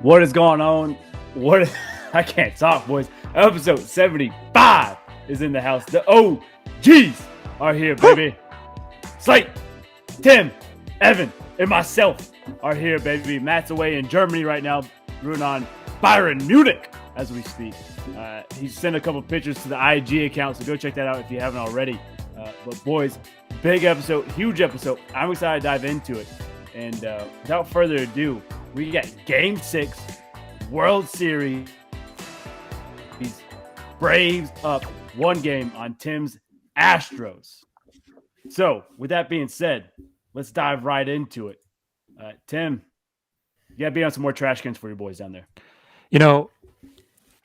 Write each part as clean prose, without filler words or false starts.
What is going on? I can't talk, boys. Episode 75 is in the house. The OGs are here, baby. Slate, Tim, Evan, and myself are here, baby. Matt's away in Germany right now, rooting on Bayern Munich as we speak. He sent a couple pictures to the IG account, so go check that out if you haven't already. But boys, big episode, huge episode. I'm excited to dive into it. And without further ado, we got Game 6, World Series. Braves up one game on Tim's Astros. So, with that being said, let's dive right into it. Tim, you got to be on some more trash cans for your boys down there. You know,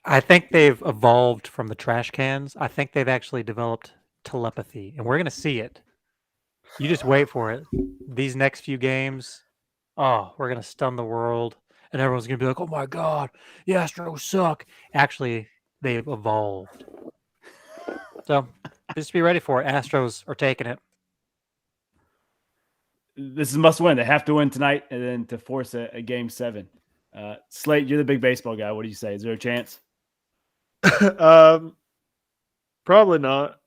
I think they've evolved from the trash cans. I think they've actually developed telepathy, and we're going to see it. You just wait for it. These next few games, we're going to stun the world, and everyone's going to be like, oh my God, the Astros suck. Actually, they've evolved. So just be ready for it. Astros are taking it. This is must win. They have to win tonight and then to force a Game 7. Slate, you're the big baseball guy. What do you say? Is there a chance? Probably not.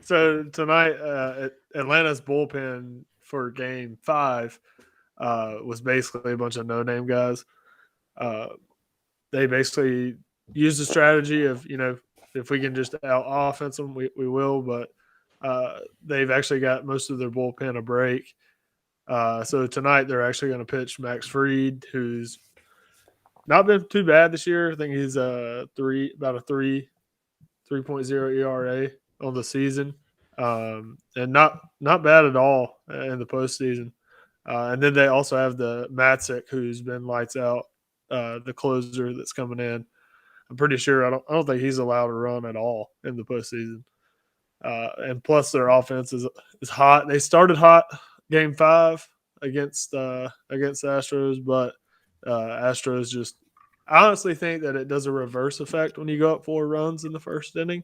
So tonight, Atlanta's bullpen for Game 5 was basically a bunch of no-name guys. They basically used the strategy of, if we can just out-offense them, we will. But they've actually got most of their bullpen a break. So tonight they're actually going to pitch Max Fried, who's not been too bad this year. I think he's about a 3.0 ERA on the season, and not bad at all in the postseason. And then they also have the Matzek, who's been lights out, the closer that's coming in. I'm pretty sure I don't think he's allowed to run at all in the postseason. And plus their offense is hot. They started hot Game 5 against the Astros, but Astros just – I honestly think that it does a reverse effect when you go up 4 runs in the first inning.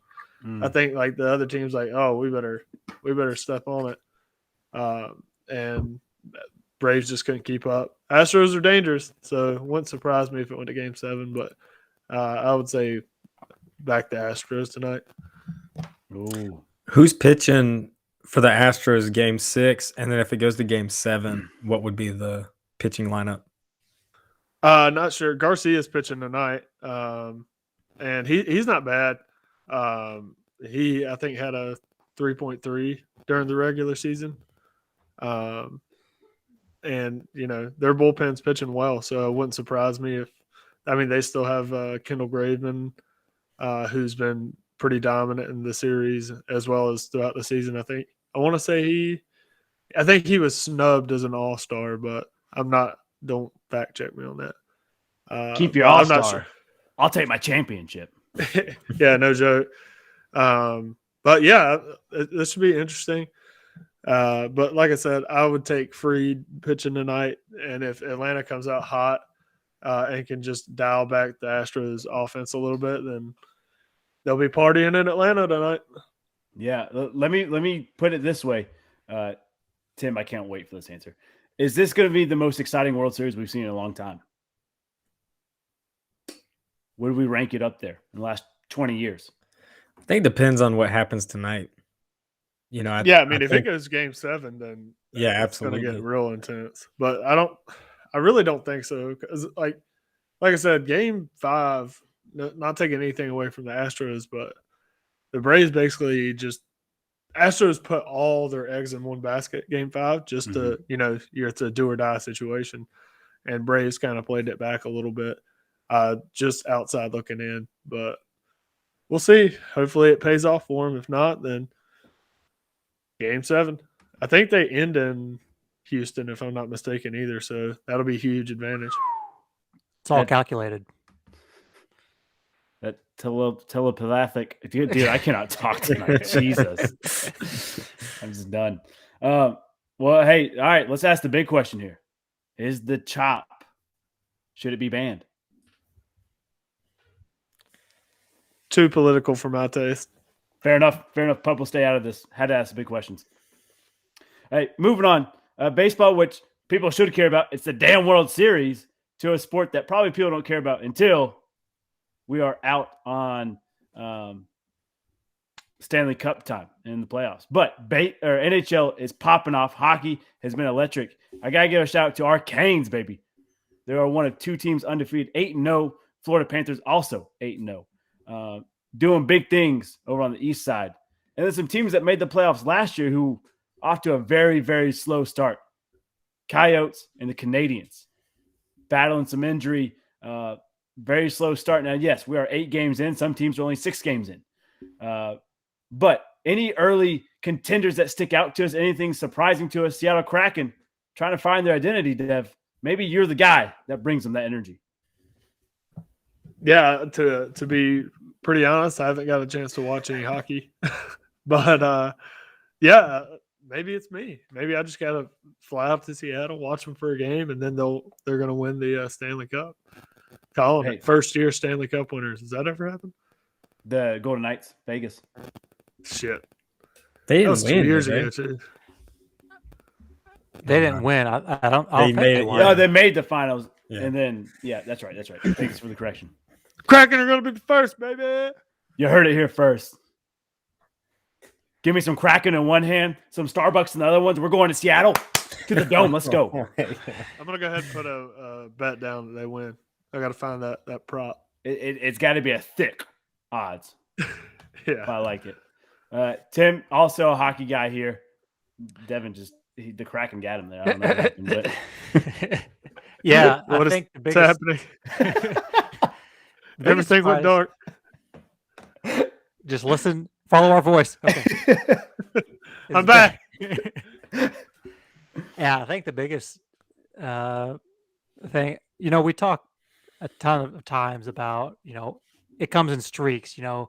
I think like the other team's like, oh, we better step on it. And Braves just couldn't keep up. Astros are dangerous, so it wouldn't surprise me if it went to Game 7, but I would say back to Astros tonight. Ooh. Who's pitching for the Astros Game 6? And then if it goes to Game 7, what would be the pitching lineup? Not sure. Garcia's pitching tonight, and he's not bad. He, I think, had a 3.3 during the regular season. And, their bullpen's pitching well, so it wouldn't surprise me if – they still have Kendall Graveman, who's been pretty dominant in the series as well as throughout the season. I think he was snubbed as an all-star, but don't fact check me on that. Keep your all-star. I'm not sure. I'll take my championship. Yeah, no joke. But yeah, this should be interesting. But like I said, I would take Fried pitching tonight, and if Atlanta comes out hot and can just dial back the Astros offense a little bit, then they'll be partying in Atlanta tonight. Yeah, let me put it this way, Tim. I can't wait for this answer. Is this going to be the most exciting World Series we've seen in a long time? Where do we rank it up there in the last 20 years? I think it depends on what happens tonight. If it goes Game 7, then absolutely, it's going to get real intense. But I really don't think so, because like I said, Game 5, not taking anything away from the Astros, but the Braves basically Astros put all their eggs in one basket Game 5 just to, it's a do or die situation. And Braves kind of played it back a little bit, just outside looking in. But we'll see. Hopefully it pays off for them. If not, then Game 7. I think they end in Houston, if I'm not mistaken either. So that'll be a huge advantage. It's all calculated. That telepathic dude, I cannot talk tonight. Jesus, I'm just done. Well, hey, all right, let's ask the big question here: is the chop Should it be banned? Too political for my taste. Fair enough. Fair enough. Pup will stay out of this. Had to ask the big questions. Hey, moving on. Baseball, which people should care about. It's the damn World Series, to a sport that probably people don't care about until we are out on Stanley Cup time in the playoffs. But NHL is popping off. Hockey has been electric. I got to give a shout out to our Canes, baby. They are one of two teams undefeated, 8-0. Florida Panthers also 8-0. Doing big things over on the east side. And then some teams that made the playoffs last year who off to a very, very slow start. Coyotes and the Canadiens battling some injury. Very slow start. Now, yes, we are 8 games in. Some teams are only 6 games in. But any early contenders that stick out to us, anything surprising to us, Seattle Kraken trying to find their identity, Dev. Maybe you're the guy that brings them that energy. Yeah, to be pretty honest, I haven't got a chance to watch any hockey. But, yeah, maybe it's me. Maybe I just got to fly out to Seattle, watch them for a game, and then they're going to win the Stanley Cup. Calling it first-year Stanley Cup winners. Has that ever happened? The Golden Knights, Vegas. Shit. They didn't That was win. 2 years did they? ago, too. They didn't win. I don't think made they it, won. No, they made the finals. Yeah. And then, that's right. Thanks for the correction. Kraken are going to be the first, baby. You heard it here first. Give me some Kraken in one hand, some Starbucks in the other ones. We're going to Seattle, to the Dome. Let's go. I'm going to go ahead and put a bet down that they win. I got to find that prop. It's got to be a thick odds. Yeah. I like it. Tim, also a hockey guy here. Devin the Kraken got him there. I don't know what happened, but Yeah, What I is think the biggest happening? the biggest Everything went surprise- dark. Just listen, follow our voice. Okay. I'm back. Yeah, I think the biggest thing, we talk a ton of times about, it comes in streaks. You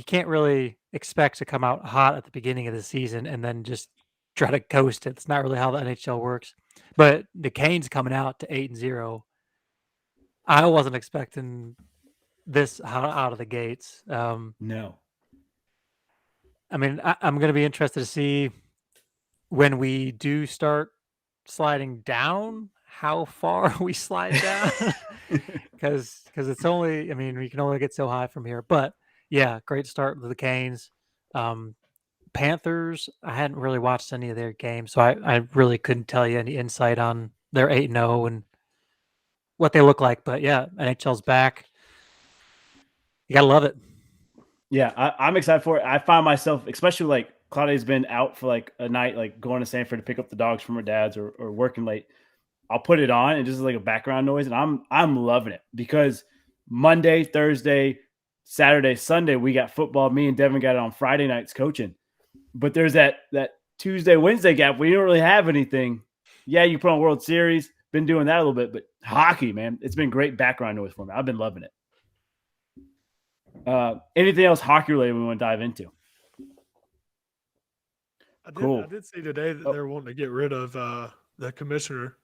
can't really expect to come out hot at the beginning of the season and then just try to coast it. It's not really how the NHL works. But the Canes coming out to 8-0, I wasn't expecting this out of the gates. no. I mean, I'm going to be interested to see when we do start sliding down, how far we slide down. Because it's only, we can only get so high from here. But yeah, great start with the Canes. Panthers, I hadn't really watched any of their games, so I really couldn't tell you any insight on their 8-0 and what they look like. But yeah, NHL's back. You got to love it. Yeah, I'm excited for it. I find myself, especially like Claudia's been out for like a night, like going to Sanford to pick up the dogs from her dad's or working late. I'll put it on and just like a background noise, and I'm loving it because Monday, Thursday, Saturday, Sunday we got football. Me and Devin got it on Friday nights coaching, but there's that Tuesday, Wednesday gap where you don't really have anything. Yeah, you put on World Series, been doing that a little bit, but hockey, man, it's been great background noise for me. I've been loving it. Anything else hockey related we want to dive into? Cool. I did see today that they're wanting to get rid of the commissioner.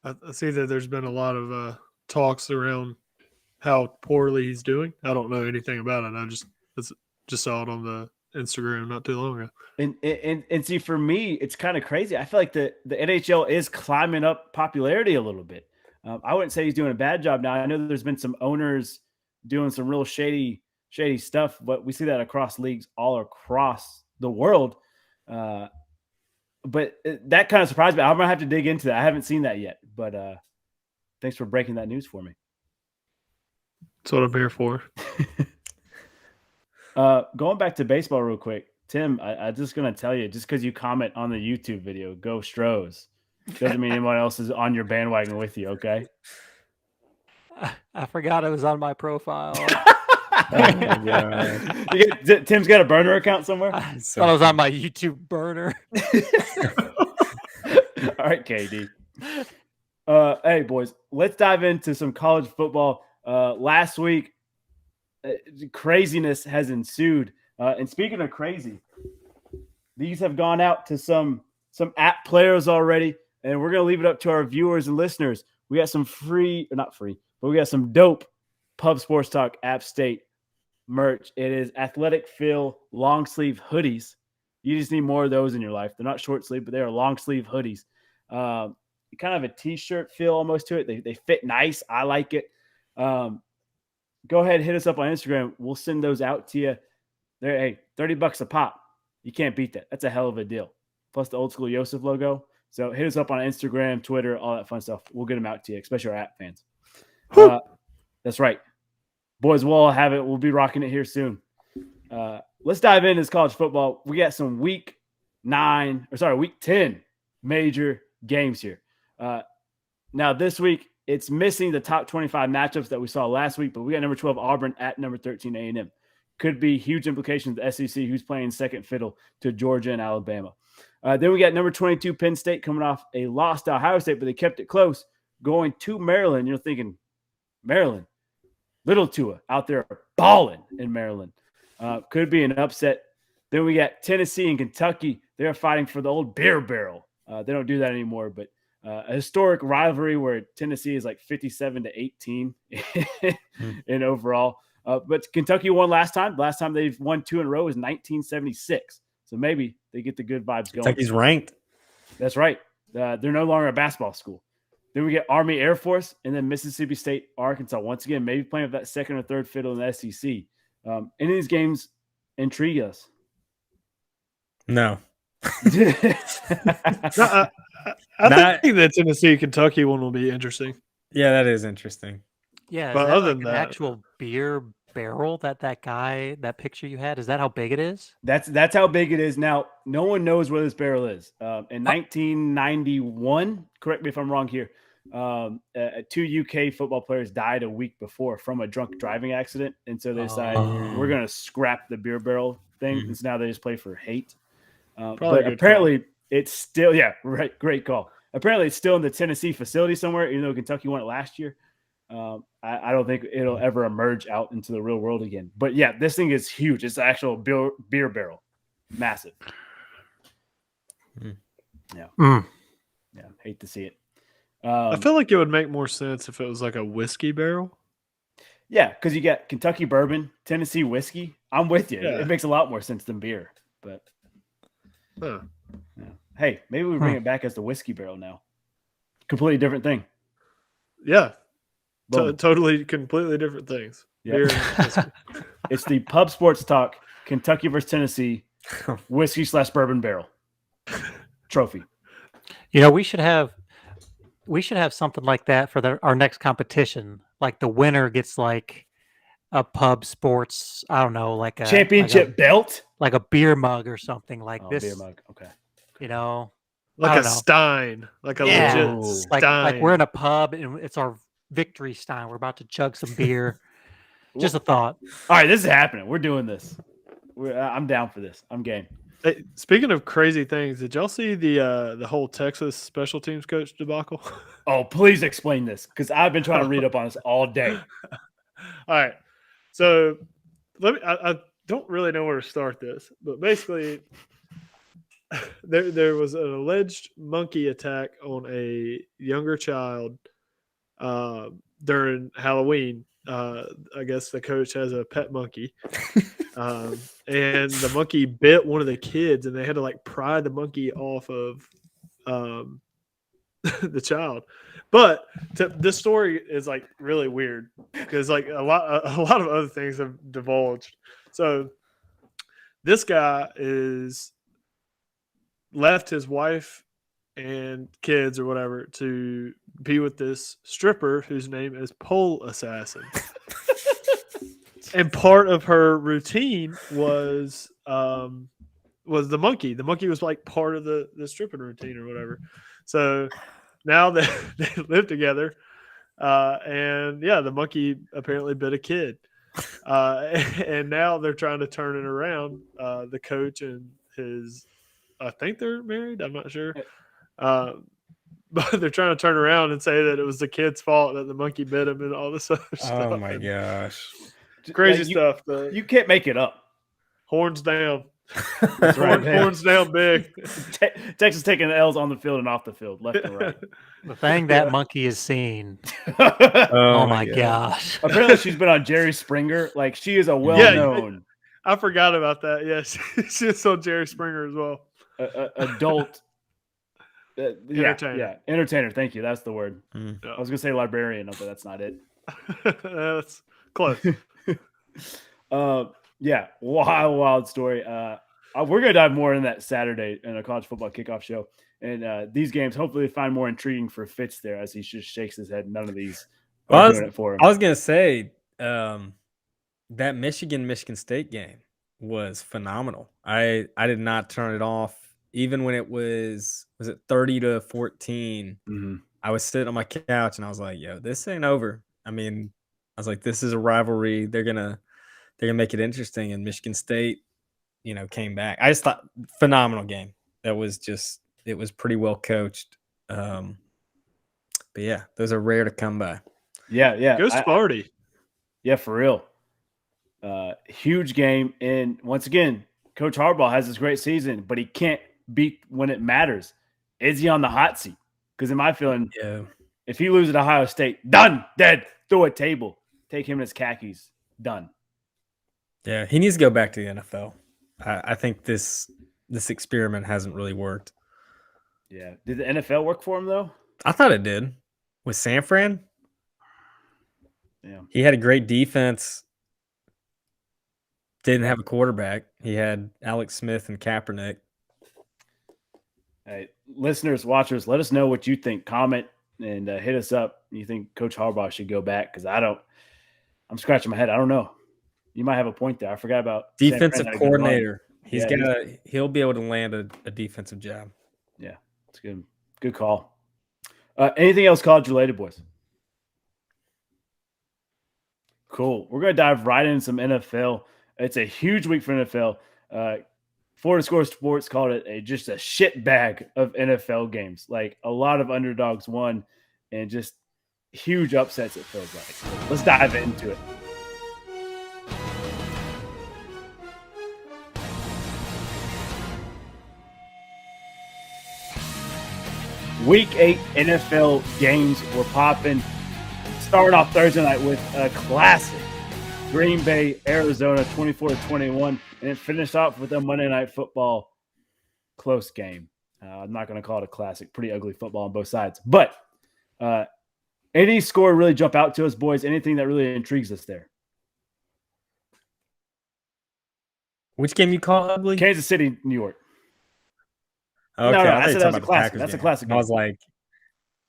I see that there's been a lot of talks around how poorly he's doing. I don't know anything about it. I just saw it on the Instagram not too long ago. And see, for me, it's kind of crazy. I feel like the NHL is climbing up popularity a little bit. I wouldn't say he's doing a bad job now. I know that there's been some owners doing some real shady stuff, but we see that across leagues all across the world. But that kind of surprised me. I'm gonna have to dig into that. I haven't seen that yet, but thanks for breaking that news for me. That's what I'm here for. Going back to baseball real quick, Tim, I just gonna tell you, just because you comment on the YouTube video, go Stros, doesn't mean anyone else is on your bandwagon with you. Okay. I forgot it was on my profile. Tim's got a burner account somewhere. I thought it was on my YouTube burner. All right, KD. Hey, boys, let's dive into some college football. Last week, craziness has ensued. And speaking of crazy, these have gone out to some app players already, and we're going to leave it up to our viewers and listeners. we got some free, or not free, but we got some dope Pub Sports Talk App State merch. It is athletic feel long sleeve hoodies. You just need more of those in your life. They're not short sleeve, but they are long sleeve hoodies. Kind of a t-shirt feel almost to it. They fit nice. I like it. Go ahead and hit us up on Instagram. We'll send those out to you. They're, hey, $30 a pop. You can't beat that. That's a hell of a deal. Plus the old school Yosef logo. So hit us up on Instagram, Twitter, all that fun stuff. We'll get them out to you, especially our app fans. That's right. Boys, we'll all have it. We'll be rocking it here soon. Let's dive into this college football. We got some week 10 major games here. Now, this week, it's missing the top 25 matchups that we saw last week, but we got number 12 Auburn at number 13 A&M. Could be huge implications to the SEC, who's playing second fiddle to Georgia and Alabama. Then we got number 22 Penn State coming off a loss to Ohio State, but they kept it close, going to Maryland. You're thinking, Maryland, little Tua out there balling in Maryland. Could be an upset. Then we got Tennessee and Kentucky. They're fighting for the old beer barrel. They don't do that anymore, but a historic rivalry where Tennessee is like 57-18 in overall. But Kentucky won last time. Last time they've won 2 in a row was 1976. So maybe they get the good vibes going. Kentucky's ranked. That's right. They're no longer a basketball school. Then we get Army Air Force and then Mississippi State, Arkansas. Once again, maybe playing with that second or third fiddle in the SEC. Any of these games intrigue us? No, No. I think the Tennessee Kentucky one will be interesting. Yeah, that is interesting. Yeah, But is that other like than an that- actual beer barrel that that picture you had? Is that how big it is? That's how big it is. Now, no one knows where this barrel is. In 1991, correct me if I'm wrong here, 2 UK football players died a week before from a drunk driving accident. And so they decided we're going to scrap the beer barrel thing. And so now they just play for hate. Probably a But good apparently it's still, right. Great call. Apparently it's still in the Tennessee facility somewhere, even though Kentucky won it last year. I don't think it'll ever emerge out into the real world again. But yeah, this thing is huge. It's an actual beer barrel. Massive. Yeah. Yeah. Hate to see it. I feel like it would make more sense if it was like a whiskey barrel. Yeah, because you got Kentucky bourbon, Tennessee whiskey. I'm with you. Yeah. It makes a lot more sense than beer. But Huh. yeah. Hey, maybe we bring it back as the whiskey barrel now. Completely different thing. Yeah. Boom. Totally, completely different things. Yeah. Beer and whiskey. It's the Pub Sports Talk Kentucky versus Tennessee whiskey/bourbon barrel trophy. You know, we should have something like that for our next competition. Like the winner gets like a Pub Sports, I don't know, like a Championship belt. like a beer mug or something like Oh, this. beer mug. Okay. You know, Like I a don't know. stein. Like a Yeah. legit Ooh. stein. like we're in a pub and it's our victory stein. We're about to chug some beer. Just a thought. All right, this is happening. We're doing this. I'm down for this. I'm game. Hey, speaking of crazy things, did y'all see the whole Texas special teams coach debacle? Oh, please explain this because I've been trying to read up on this all day. All right. So I don't really know where to start this, but basically there was an alleged monkey attack on a younger child during Halloween. I guess the coach has a pet monkey. And the monkey bit one of the kids and they had to like pry the monkey off of the child. But this story is like really weird because like a lot of other things have divulged. So this guy is left his wife and kids or whatever to be with this stripper whose name is Pole Assassin. And part of her routine was the monkey. The monkey was like part of the stripping routine or whatever. So now they live together. And yeah, the monkey apparently bit a kid. And now they're trying to turn it around. The coach and I think they're married. I'm not sure. But they're trying to turn around and say that it was the kid's fault that the monkey bit him and all this other stuff. Oh my gosh. Crazy Yeah, stuff. The You can't make it up. horns down. That's right, man. Horns down big. Texas taking the L's on the field and off the field, left and right. The thing that monkey has seen. Apparently, Oh my gosh. she's been on Jerry Springer. Like, she is a well-known I forgot about that. Yes, she's on Jerry Springer as well. adult. Entertainer. Entertainer. Thank you. That's the word. Mm. Yeah. I was gonna say librarian, but that's not it. That's close. Wild story. We're gonna dive more in that Saturday in a college football kickoff show, and these games hopefully find more intriguing for Fitz there as he just shakes his head. None of these are doing it for him. I was gonna say that Michigan State game was phenomenal. I did not turn it off even when it was it 30-14. Mm-hmm. I was sitting on my couch and I was like, yo, this ain't over. I mean, I was like, this is a rivalry. They're gonna make it interesting. And Michigan State, came back. I just thought phenomenal game. It was pretty well coached. But yeah, those are rare to come by. Yeah. Go Sparty. Yeah, for real. Huge game. And once again, Coach Harbaugh has this great season, but he can't beat when it matters. Is he on the hot seat? Because in my feeling, if he loses at Ohio State, done, dead, throw a table, take him and his khakis, done. Yeah, he needs to go back to the NFL. I think this experiment hasn't really worked. Yeah. Did the NFL work for him, though? I thought it did. With San Fran? Yeah. He had a great defense. Didn't have a quarterback. He had Alex Smith and Kaepernick. Hey, listeners, watchers, let us know what you think. Comment and hit us up. You think Coach Harbaugh should go back? Because I'm scratching my head. I don't know. You might have a point there. I forgot about defensive coordinator. He'll be able to land a defensive job. Yeah, it's good. Good call. Anything else college related, boys? Cool. We're going to dive right into some NFL. It's a huge week for NFL. Florida Score Sports called it just a shit bag of NFL games. Like, a lot of underdogs won and just huge upsets, it feels like. So let's dive into it. Week 8 NFL games were popping. Starting off Thursday night with a classic. Green Bay, Arizona, 24-21. And it finished off with a Monday Night Football close game. I'm not going to call it a classic. Pretty ugly football on both sides. But any score really jump out to us, boys? Anything that really intrigues us there? Which game you call ugly? Kansas City, New York. Okay, No, I I said that was a the classic. Packers That's a game. classic I was game. like,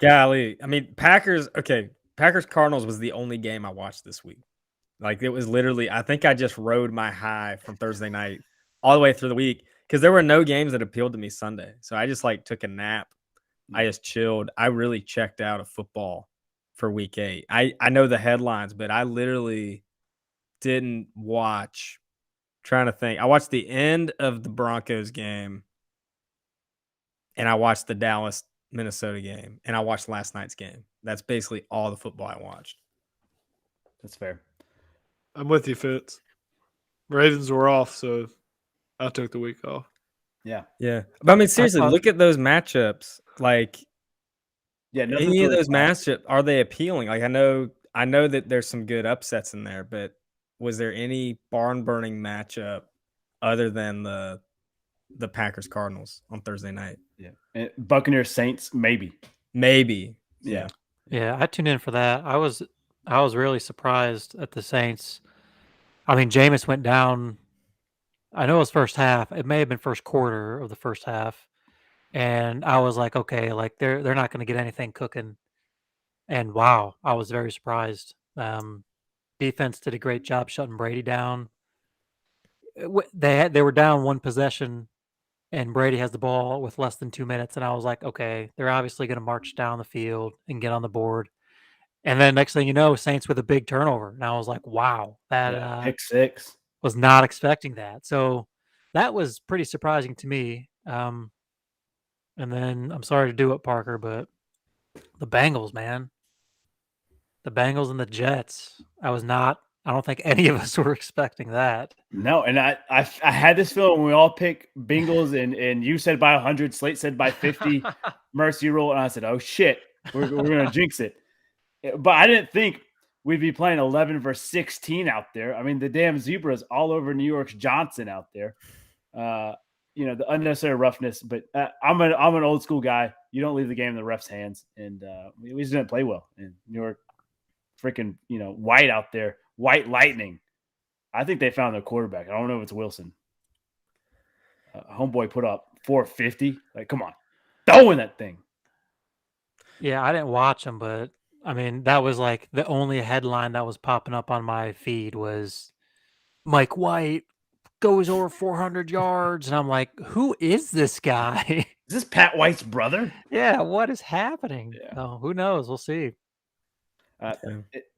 golly. I mean, Packers Cardinals was the only game I watched this week. Like, it was literally, I think I just rode my high from Thursday night all the way through the week because there were no games that appealed to me Sunday. So I just took a nap. I just chilled. I really checked out of football for week 8. I know the headlines, but I literally didn't watch. Trying to think. I watched the end of the Broncos game. And I watched the Dallas-Minnesota game, and I watched last night's game. That's basically all the football I watched. That's fair. I'm with you, Fitz. Ravens were off, so I took the week off. Yeah. Yeah. But I mean, seriously, look at those matchups. Like, any of those matchups, are they appealing? Like, I know that there's some good upsets in there, but was there any barn-burning matchup other than the Packers Cardinals on Thursday night? Yeah. And Buccaneers Saints, maybe. Yeah, I tuned in for that. I was really surprised at the Saints. I mean, Jameis went down. I know it was first half. It may have been first quarter of the first half. And I was like, okay, like they're not going to get anything cooking. And wow, I was very surprised. Defense did a great job shutting Brady down. They were down one possession, and Brady has the ball with less than 2 minutes, and I was like, okay, they're obviously going to march down the field and get on the board. And then next thing you know, Saints with a big turnover, and I was like, wow, that pick six. Was not expecting that. So that was pretty surprising to me. And then I'm sorry to do it, Parker, but the Bengals, man. The Bengals and the Jets. I don't think any of us were expecting that. No, and I had this feeling when we all pick Bengals and you said by 100, Slate said by 50, Mercy rule, and I said, oh shit, We're gonna jinx it. But I didn't think we'd be playing 11 versus 16 out there. I mean, the damn zebras all over New York's Johnson out there. The unnecessary roughness. But I'm an old school guy. You don't leave the game in the ref's hands, and we just didn't play well. And New York, freaking White out there, White Lightning. I think they found their quarterback. I don't know if it's Wilson. Homeboy put up 450. Like, come on, throwing that thing. Yeah, I didn't watch him, but I mean, that was like the only headline that was popping up on my feed was Mike White goes over 400 yards. And I'm like, who is this guy? Is this Pat White's brother? Yeah, what is happening? Yeah. Oh, who knows? We'll see.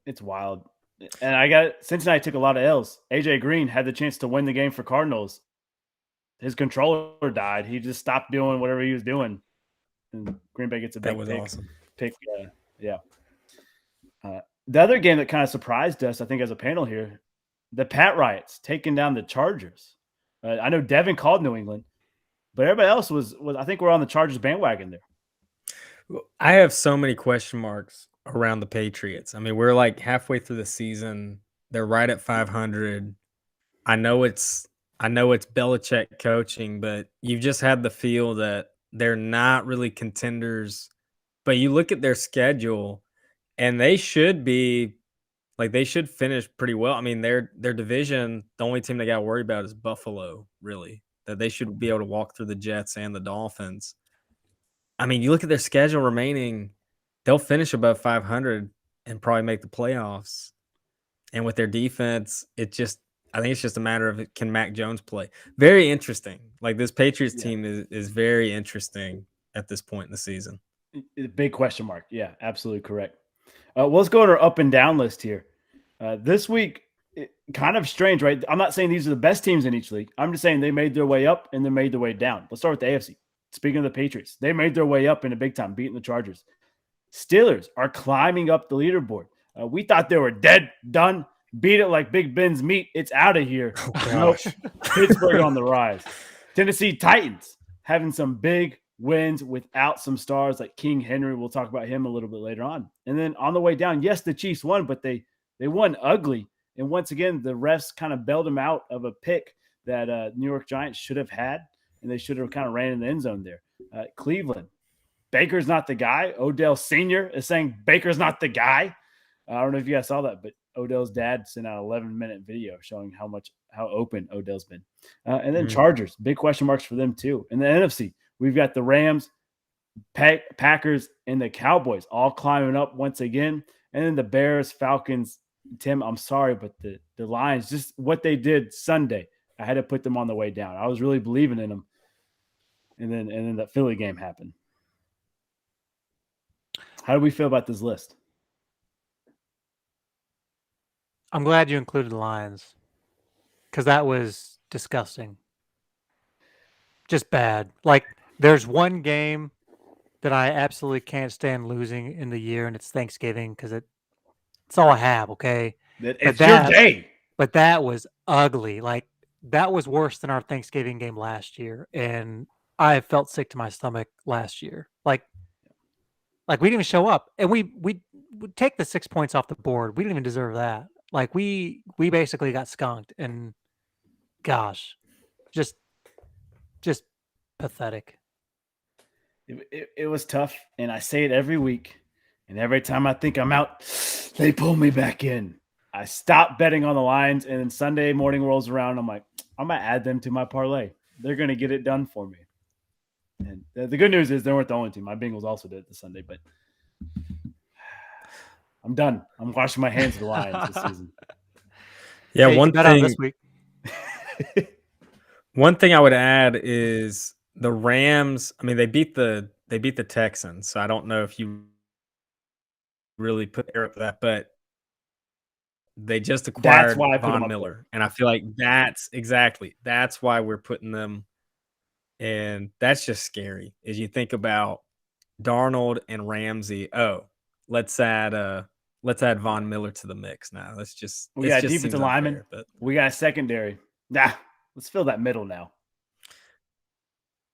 It's wild. And Cincinnati took a lot of L's. AJ Green had the chance to win the game for Cardinals. His controller died. He just stopped doing whatever he was doing. And Green Bay gets a big awesome. pick. Yeah. The other game that kind of surprised us, I think, as a panel here, the Pat Riots taking down the Chargers. I know Devin called New England, but everybody else was I think we're on the Chargers bandwagon there. I have so many question marks around the Patriots. I mean, we're like halfway through the season. They're right at 500. I know it's Belichick coaching, but you've just had the feel that they're not really contenders. But you look at their schedule, and they should finish pretty well. I mean, their division, the only team they got to worry about is Buffalo, really. That they should be able to walk through the Jets and the Dolphins. I mean, you look at their schedule remaining, they'll finish above 500 and probably make the playoffs. And with their defense, I think it's just a matter of can Mac Jones play. Very interesting. Like this Patriots team is very interesting at this point in the season. Big question mark. Yeah, absolutely correct. Let's go to our up and down list here. This week, kind of strange, right? I'm not saying these are the best teams in each league. I'm just saying they made their way up and they made their way down. Let's start with the AFC. Speaking of the Patriots, they made their way up in a big time, beating the Chargers. Steelers are climbing up the leaderboard. We thought they were dead, done. Beat it like Big Ben's meat. It's out of here. Oh, gosh. Nope. Pittsburgh on the rise. Tennessee Titans having some big wins without some stars like King Henry. We'll talk about him a little bit later on. And then on the way down, yes, the Chiefs won, but they won ugly. And once again, the refs kind of bailed them out of a pick that New York Giants should have had, and they should have kind of ran in the end zone there. Cleveland, Baker's not the guy. Odell Sr. is saying Baker's not the guy. I don't know if you guys saw that, but Odell's dad sent out an 11-minute video showing how open Odell's been. And then Chargers, big question marks for them too. In the NFC, we've got the Rams, Packers, and the Cowboys all climbing up once again. And then the Bears, Falcons. Tim, I'm sorry, but the Lions, just what they did Sunday, I had to put them on the way down. I was really believing in them. And then the Philly game happened. How do we feel about this list? I'm glad you included the Lions because that was disgusting. Just bad. Like, there's one game that I absolutely can't stand losing in the year, and it's Thanksgiving because it's all I have, okay? It's your day. But that was ugly. Like, that was worse than our Thanksgiving game last year, and I felt sick to my stomach last year. Like we didn't even show up, and we would take the 6 points off the board. We didn't even deserve that. Like, we basically got skunked, and gosh, just pathetic. It was tough, and I say it every week, and every time I think I'm out, they pull me back in. I stopped betting on the Lions, and then Sunday morning rolls around. I'm like, I'm going to add them to my parlay. They're going to get it done for me. And the good news is they weren't the only team. My Bengals also did it this Sunday, but I'm done. I'm washing my hands of the Lions this season. Yeah, hey, one thing this week. One thing I would add is the Rams. I mean, they beat the Texans, so I don't know if you really put air up that, but they just acquired Von Miller, and I feel like that's why we're putting them. And that's just scary as you think about Darnold and Ramsey. Oh, let's add Von Miller to the mix now. We got a defensive lineman, but we got a secondary. Let's fill that middle now.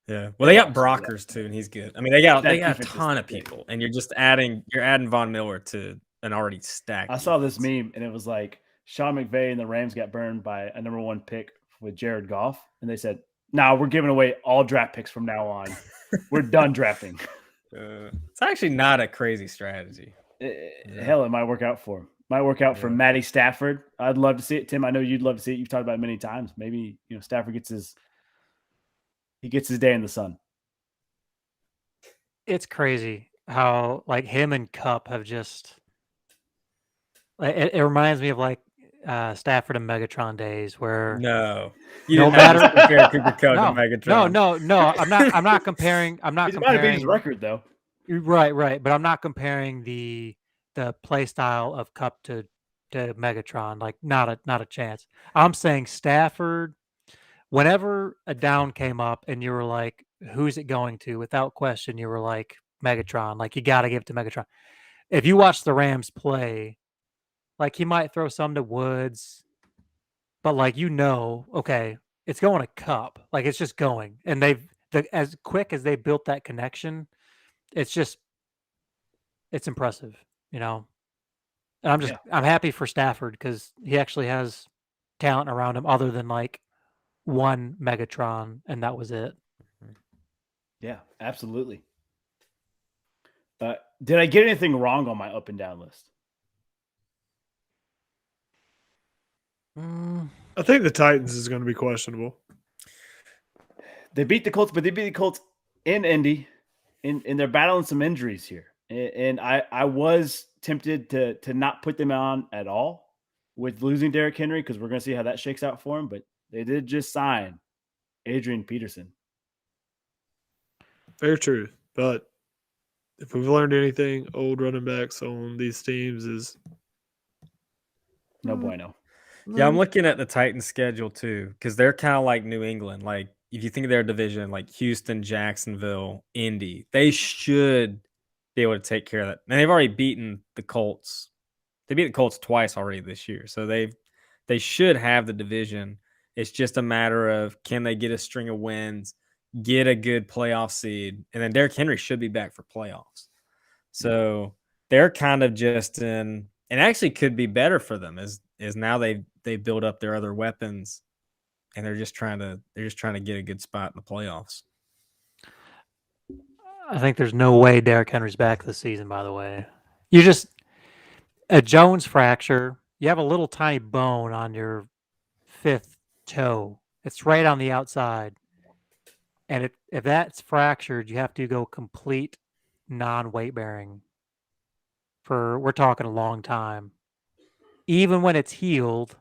Yeah. Well, they got obviously, yeah. Brockers too, and he's good. I mean, they got That a defense is ton of thick. people, and you're adding Von Miller to an already stacked. I saw this defense. meme, and it was like Sean McVay and the Rams got burned by a number 1 pick with Jared Goff, and they said, "Nah, we're giving away all draft picks from now on. We're done drafting." It's actually not a crazy strategy. Hell, it might work out for him. Might work out for Matty Stafford. I'd love to see it, Tim. I know you'd love to see it. You've talked about it many times. Maybe Stafford gets his day in the sun. It's crazy how like him and Cup have just. It reminds me of like Stafford and Megatron days where No, you no did not just matter compare Cooper Kupp to no Megatron. no I'm not comparing He might have beat his record though. right, but I'm not comparing the play style of Cup to Megatron. Like not a chance. I'm saying Stafford. Whenever a down came up and you were like, "Who's it going to?" Without question, you were like Megatron. Like you got to give it to Megatron. If you watch the Rams play, like he might throw some to Woods, but like okay, it's going to Cup. Like it's just going, and as quick as they built that connection, it's impressive, And I'm happy for Stafford because he actually has talent around him other than like one Megatron, and that was it. Yeah, absolutely. Did I get anything wrong on my up and down list? I think the Titans is going to be questionable. They beat the Colts, but they beat the Colts in Indy, and they're battling some injuries here. And I was tempted to not put them on at all with losing Derrick Henry because we're going to see how that shakes out for him. But they did just sign Adrian Peterson. Fair truth. But if we've learned anything, old running backs on these teams is no bueno. Yeah, I'm looking at the Titans schedule too, because they're kind of like New England. Like if you think of their division, like Houston, Jacksonville, Indy, they should be able to take care of that. And they've already beaten the Colts. They beat the Colts twice already this year, so they should have the division. It's just a matter of can they get a string of wins, get a good playoff seed, and then Derrick Henry should be back for playoffs. So they're kind of just in, and actually could be better for them is now they build up their other weapons, and they're just trying to get a good spot in the playoffs. I think there's no way Derrick Henry's back this season. By the way, you just a Jones fracture. You have a little tiny bone on your fifth toe. It's right on the outside. And if that's fractured, you have to go complete non-weight bearing we're talking a long time. Even when it's healed,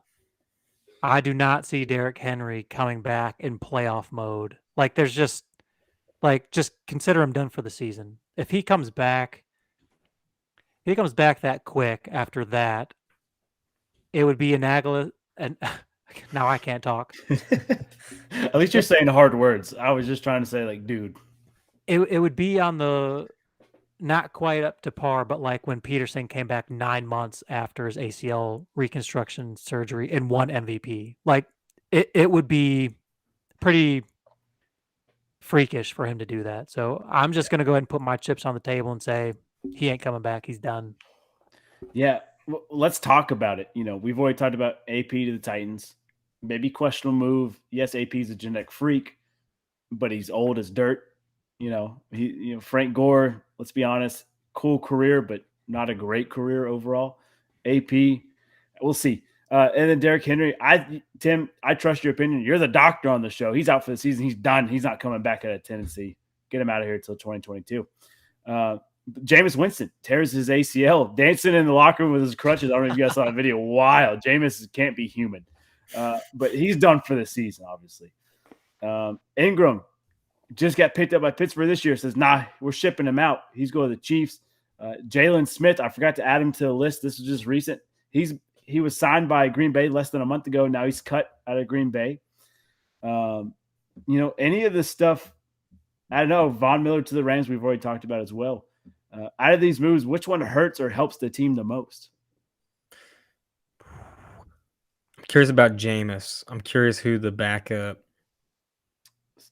I do not see Derrick Henry coming back in playoff mode. Like there's just consider him done for the season. If he comes back that quick after that, it would be and now I can't talk. At least you're saying hard words. I was just trying to say, like, dude. It would be on the not quite up to par, but like when Peterson came back 9 months after his ACL reconstruction surgery and won MVP. Like it would be pretty freakish for him to do that. So I'm just going to go ahead and put my chips on the table and say he ain't coming back. He's done. Yeah. Well, let's talk about it. We've already talked about AP to the Titans. Maybe questionable move. Yes, AP is a genetic freak, but he's old as dirt. Frank Gore, let's be honest, cool career, but not a great career overall. AP, we'll see. And then Derrick Henry, Tim, I trust your opinion. You're the doctor on the show. He's out for the season. He's done. He's not coming back out of Tennessee. Get him out of here until 2022. Jameis Winston tears his ACL, dancing in the locker room with his crutches. I don't know if you guys saw that video. Wild. Jameis can't be human. But he's done for the season, obviously. Ingram just got picked up by Pittsburgh this year. Says, nah, we're shipping him out. He's going to the Chiefs. Jalen Smith, I forgot to add him to the list. This was just recent. He was signed by Green Bay less than a month ago. Now he's cut out of Green Bay. Any of this stuff, I don't know. Von Miller to the Rams, we've already talked about as well. Out of these moves, which one hurts or helps the team the most? I'm curious about Jameis. I'm curious who the backup.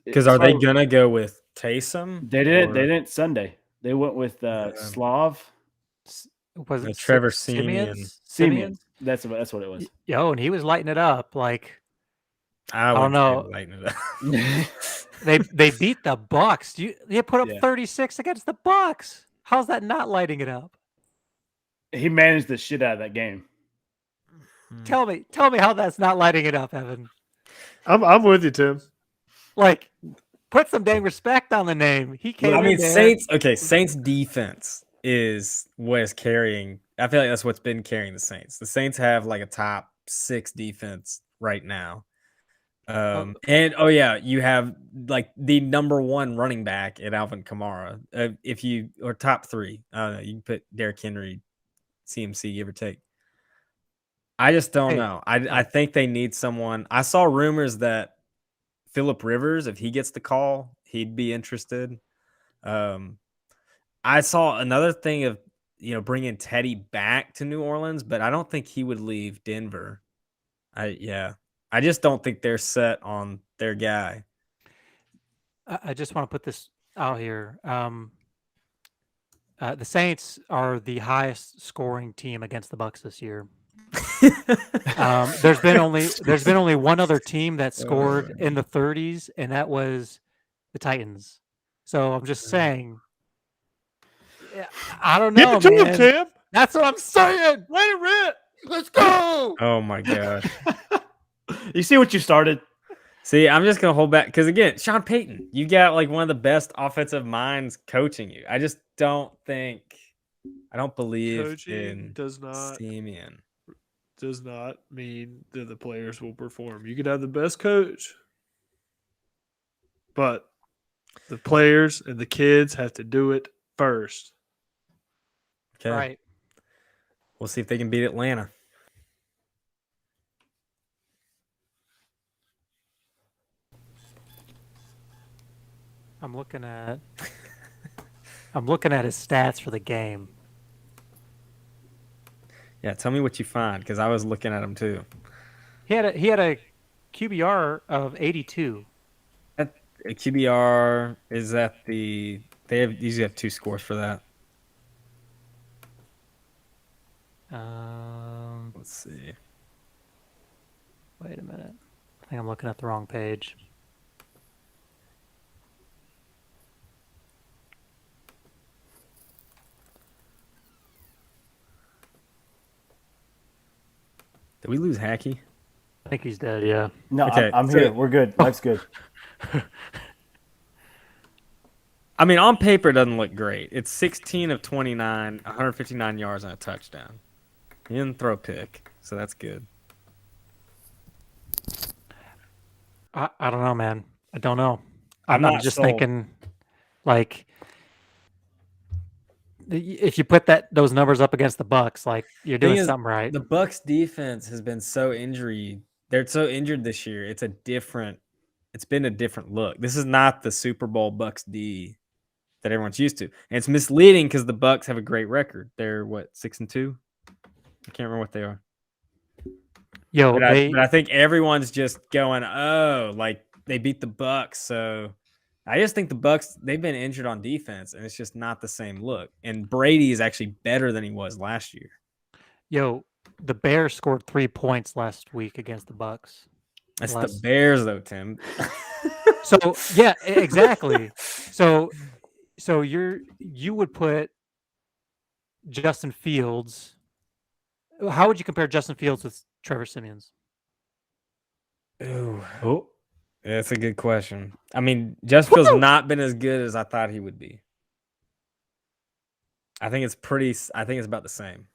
Because are they gonna go with Taysom? They didn't. They didn't Sunday. They went with Slav. Was it Trevor Simeons? Simeon. That's what it was. Yo, and he was lighting it up. Like I don't know. Lighten it up. They beat the Bucks. They put up Yeah. 36 against the Bucks. How's that not lighting it up? He managed the shit out of that game. Tell me how that's not lighting it up, Evan. I'm with you, Tim. Like, put some dang respect on the name. He came. I mean, in there. Saints. Okay, Saints defense is what is carrying. I feel like that's what's been carrying the Saints. The Saints have like a top 6 defense right now. And you have like the number 1 running back at Alvin Kamara. Or top 3, I don't know. You can put Derrick Henry, CMC, give or take. I just don't know. I think they need someone. I saw rumors that Phillip Rivers, if he gets the call, he'd be interested. I saw another thing of bringing Teddy back to New Orleans, but I don't think he would leave Denver. I just don't think they're set on their guy. I just want to put this out here. The Saints are the highest scoring team against the Bucks this year. There's been only one other team that scored in the 30s, and that was the Titans. So I'm just saying. I don't know, Give it to man. him, Tim. That's what I'm saying. Let it rip. Let's go. Oh my gosh. You see what you started? See, I'm just gonna hold back because again, Sean Payton, you got like one of the best offensive minds coaching you. I just don't believe Coaching Simeon. does not mean that the players will perform. You could have the best coach, but the players and the kids have to do it first. Okay. Right. We'll see if they can beat Atlanta. I'm looking at his stats for the game. Yeah, tell me what you find because I was looking at him too. He had a QBR of 82. A QBR is that they usually have 2 scores for that. Let's see. Wait a minute. I think I'm looking at the wrong page. Did we lose Hacky? I think he's dead, yeah. No, Okay, I'm so- here. We're good. Life's good. I mean, on paper, it doesn't look great. It's 16 of 29, 159 yards and a touchdown. He didn't throw a pick, so that's good. I don't know, man. I don't know. I'm I'm not just sold. thinking, like, if you put those numbers up against the Bucks, like you're Thing doing is, something right. The Bucks defense has been so injury. They're so injured this year. It's been a different look. This is not the Super Bowl Bucks D that everyone's used to. And it's misleading because the Bucks have a great record. They're 6-2? I can't remember what they are. Yo, But I think everyone's just going, oh, like they beat the Bucks. So I just think the Bucks, they've been injured on defense, and it's just not the same look. And Brady is actually better than he was last year. the Bears scored 3 points last week against the Bucks. That's the Bears, though, Tim. So yeah, exactly. So you would put Justin Fields. How would you compare Justin Fields with Trevor Simeons? Ooh. Oh, that's a good question. I mean, Justin Fields not been as good as I thought he would be. I think it's about the same.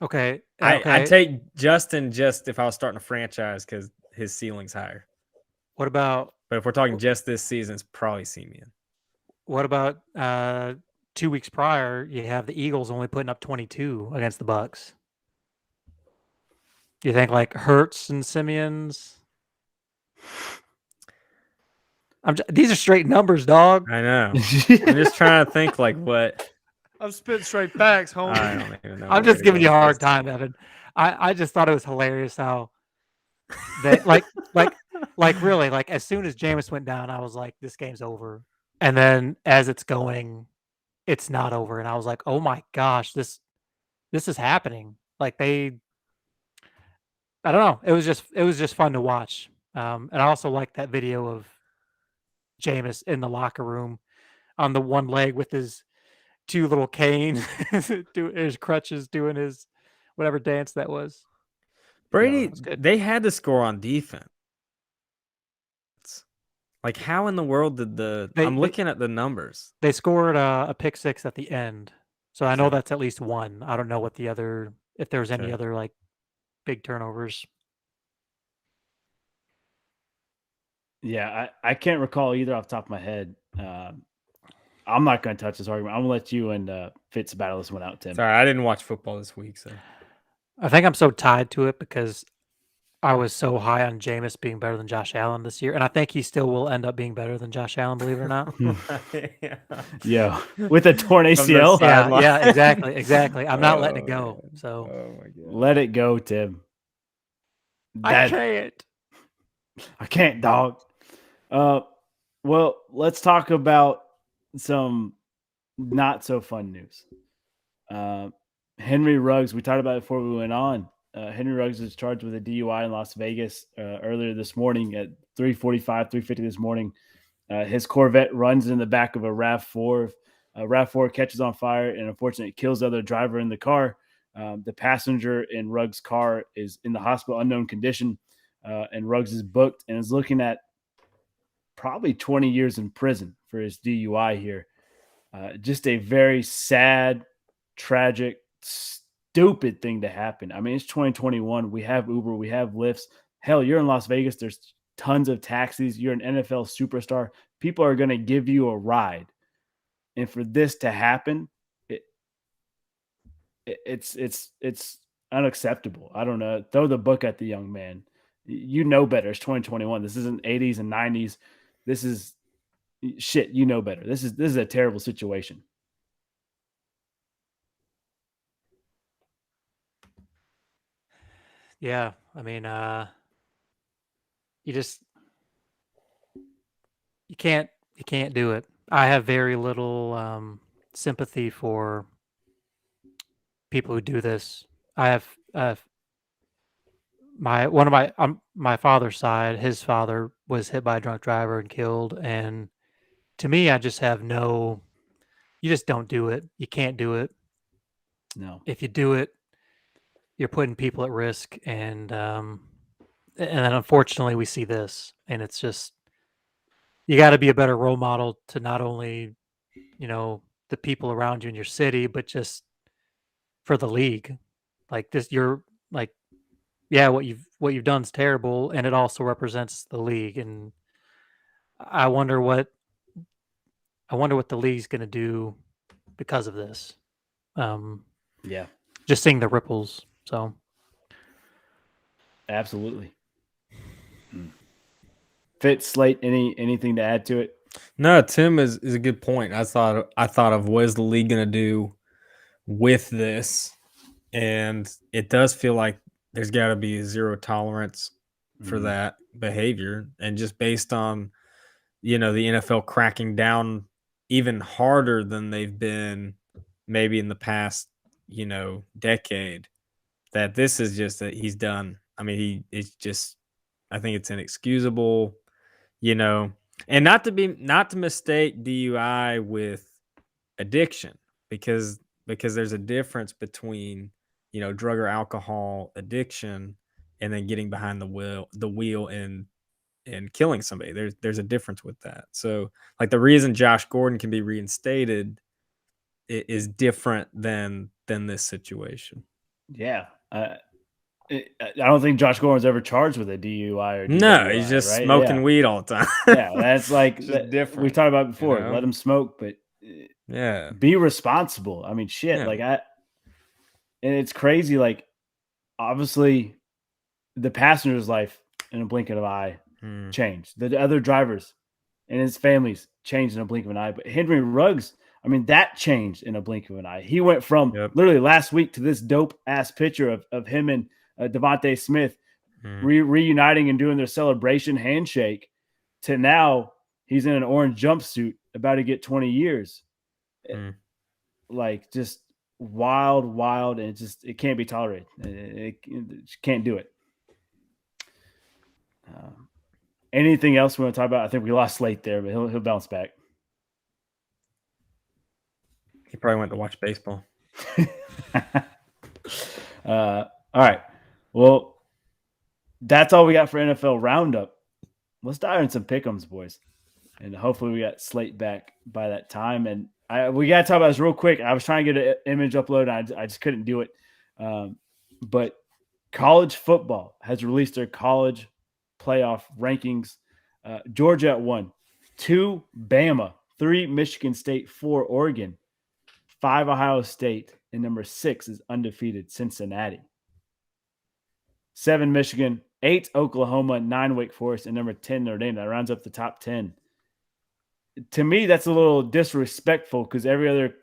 Okay. I take Justin just if I was starting a franchise because his ceiling's higher. What about But if we're talking just this season, it's probably Simeon. 2 weeks prior? You have the Eagles only putting up 22 against the Bucks. You think like Hurts and Simeons? These are straight numbers, dog. I know. I'm just trying to think like what. I'm spitting straight facts, homie. I don't even know. I'm just giving you a hard time, Evan. I just thought it was hilarious how they like like really, like as soon as Jameis went down, I was like, this game's over. And then as it's going, it's not over. And I was like, oh my gosh, this is happening. Like I don't know. It was just fun to watch. And I also like that video of Jameis in the locker room on the one leg with his two little canes, doing his crutches, doing his whatever dance that was. Brady, that's good. they had to score on defense. Like, how in the world did I'm looking at the numbers. They scored a pick six at the end, so I know Okay. that's at least one. I don't know what the other, if there's any Okay. other like big turnovers. Yeah, I can't recall either off the top of my head. I'm not going to touch this argument. I'm going to let you and Fitz battle this one out, Tim. Sorry, I didn't watch football this week, so. I think I'm so tied to it because I was so high on Jameis being better than Josh Allen this year, and I think he still will end up being better than Josh Allen, believe it or not. Yeah, with a torn From the ACL. side. Yeah, exactly. I'm not letting it go. Man. So Oh my god. Let it go, Tim. I can't. I can't, dog. Well, let's talk about some not so fun news. Henry Ruggs, we talked about it before we went on. Henry Ruggs is charged with a DUI in Las Vegas earlier this morning at 3:45, 3:50 this morning. His Corvette runs in the back of a RAV4. RAV4 catches on fire and unfortunately kills the other driver in the car. The passenger in Ruggs' car is in the hospital, unknown condition, and Ruggs is booked and is looking at probably 20 years in prison for his DUI here. Just a very sad, tragic, stupid thing to happen. I mean, it's 2021. We have Uber, we have Lyfts. Hell, you're in Las Vegas. There's tons of taxis. You're an NFL superstar. People are going to give you a ride. And for this to happen, it's unacceptable. I don't know. Throw the book at the young man. You know better. It's 2021. This isn't 80s and 90s. This is shit. You know better. This is a terrible situation. Yeah, I mean, you can't do it. I have very little sympathy for people who do this. I have my father's side. His father was hit by a drunk driver and killed, and to me, I just have no. You just don't do it. You can't do it. No. If you do it, you're putting people at risk, and then unfortunately we see this, and it's just you got to be a better role model to not only the people around you in your city, but just for the league. Like this, you're like, yeah, what you've done is terrible, and it also represents the league, and I wonder what the league's going to do because of this. Yeah. Just seeing the ripples. So, absolutely. Fitz, Slate, anything to add to it? No, Tim is a good point. I thought of what is the league going to do with this, and it does feel like there's got to be zero tolerance for that behavior, and just based on the NFL cracking down even harder than they've been maybe in the past decade, that this is just that he's done. I mean, I think it's inexcusable, and not to mistake DUI with addiction, because there's a difference between drug or alcohol addiction and then getting behind the wheel and killing somebody. There's a difference with that. So like the reason Josh Gordon can be reinstated is different than this situation. Yeah. I don't think Josh Gordon's ever charged with a DUI or DWI. No, he's just right? smoking weed all the time. Yeah, that's like different. We talked about it before. Let him smoke, but be responsible. I mean, shit. Yeah. Like and it's crazy. Like, obviously, the passenger's life in a blink of an eye changed. The other drivers and his families changed in a blink of an eye. But Henry Ruggs, I mean, that changed in a blink of an eye. He went from literally last week to this dope ass picture of him and Devontae Smith reuniting and doing their celebration handshake to now he's in an orange jumpsuit about to get 20 years. Like just wild. And it can't be tolerated. It can't do it. Anything else we want to talk about? I think we lost Slate there, but he'll bounce back. He probably went to watch baseball. All right. Well, that's all we got for NFL Roundup. Let's dive into some pick'ems, boys. And hopefully we got Slate back by that time. And we got to talk about this real quick. I was trying to get an image upload. I just couldn't do it. But college football has released their college playoff rankings. Georgia at 1, 2 Bama, 3 Michigan State, 4 Oregon, 5 Ohio State, and number 6 is undefeated Cincinnati. 7 Michigan, 8 Oklahoma, 9 Wake Forest, and number 10 Notre Dame. That rounds up the top 10. To me, that's a little disrespectful because every other